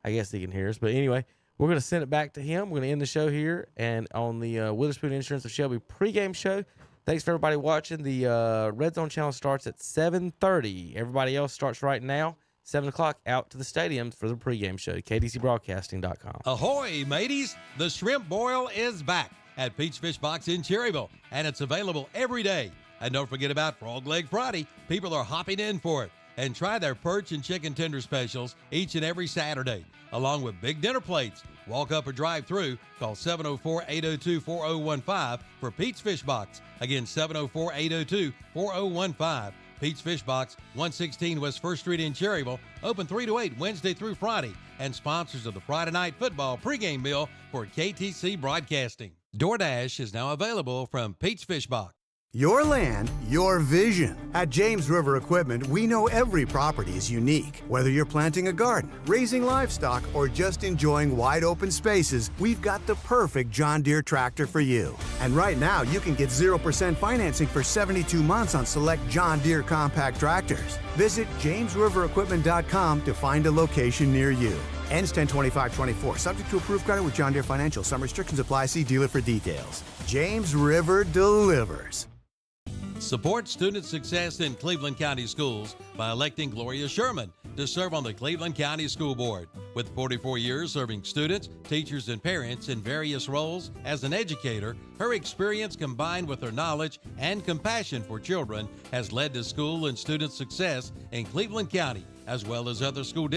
I guess he can hear us. But anyway, we're going to send it back to him. We're going to end the show here and on the Witherspoon Insurance of Shelby pregame show. Thanks for everybody watching. The Red Zone channel starts at 7:30. Everybody else starts right now. 7 o'clock out to the stadiums for the pregame show. KDCBroadcasting.com.
Ahoy, mateys! The shrimp boil is back at Peach Fish Box in Cherryville, and it's available every day. And don't forget about Frog Leg Friday. People are hopping in for it. And try their perch and chicken tender specials each and every Saturday, along with big dinner plates. Walk up or drive through. Call 704-802-4015 for Pete's Fish Box. Again, 704-802-4015. Pete's Fish Box, 116 West 1st Street in Cherryville. Open 3 to 8 Wednesday through Friday. And sponsors of the Friday Night Football pregame meal for KTC Broadcasting. DoorDash is now available from Pete's Fish Box.
Your land, your vision. At James River Equipment, we know every property is unique. Whether you're planting a garden, raising livestock, or just enjoying wide open spaces, we've got the perfect John Deere tractor for you. And right now, you can get 0% financing for 72 months on select John Deere compact tractors. Visit JamesRiverEquipment.com to find a location near you. Ends 10/25/24. Subject to approved credit with John Deere Financial. Some restrictions apply. See dealer for details. James River delivers.
Support student success in Cleveland County Schools by electing Gloria Sherman to serve on the Cleveland County School Board. With 44 years serving students, teachers, and parents in various roles as an educator, her experience combined with her knowledge and compassion for children has led to school and student success in Cleveland County, as well as other school districts.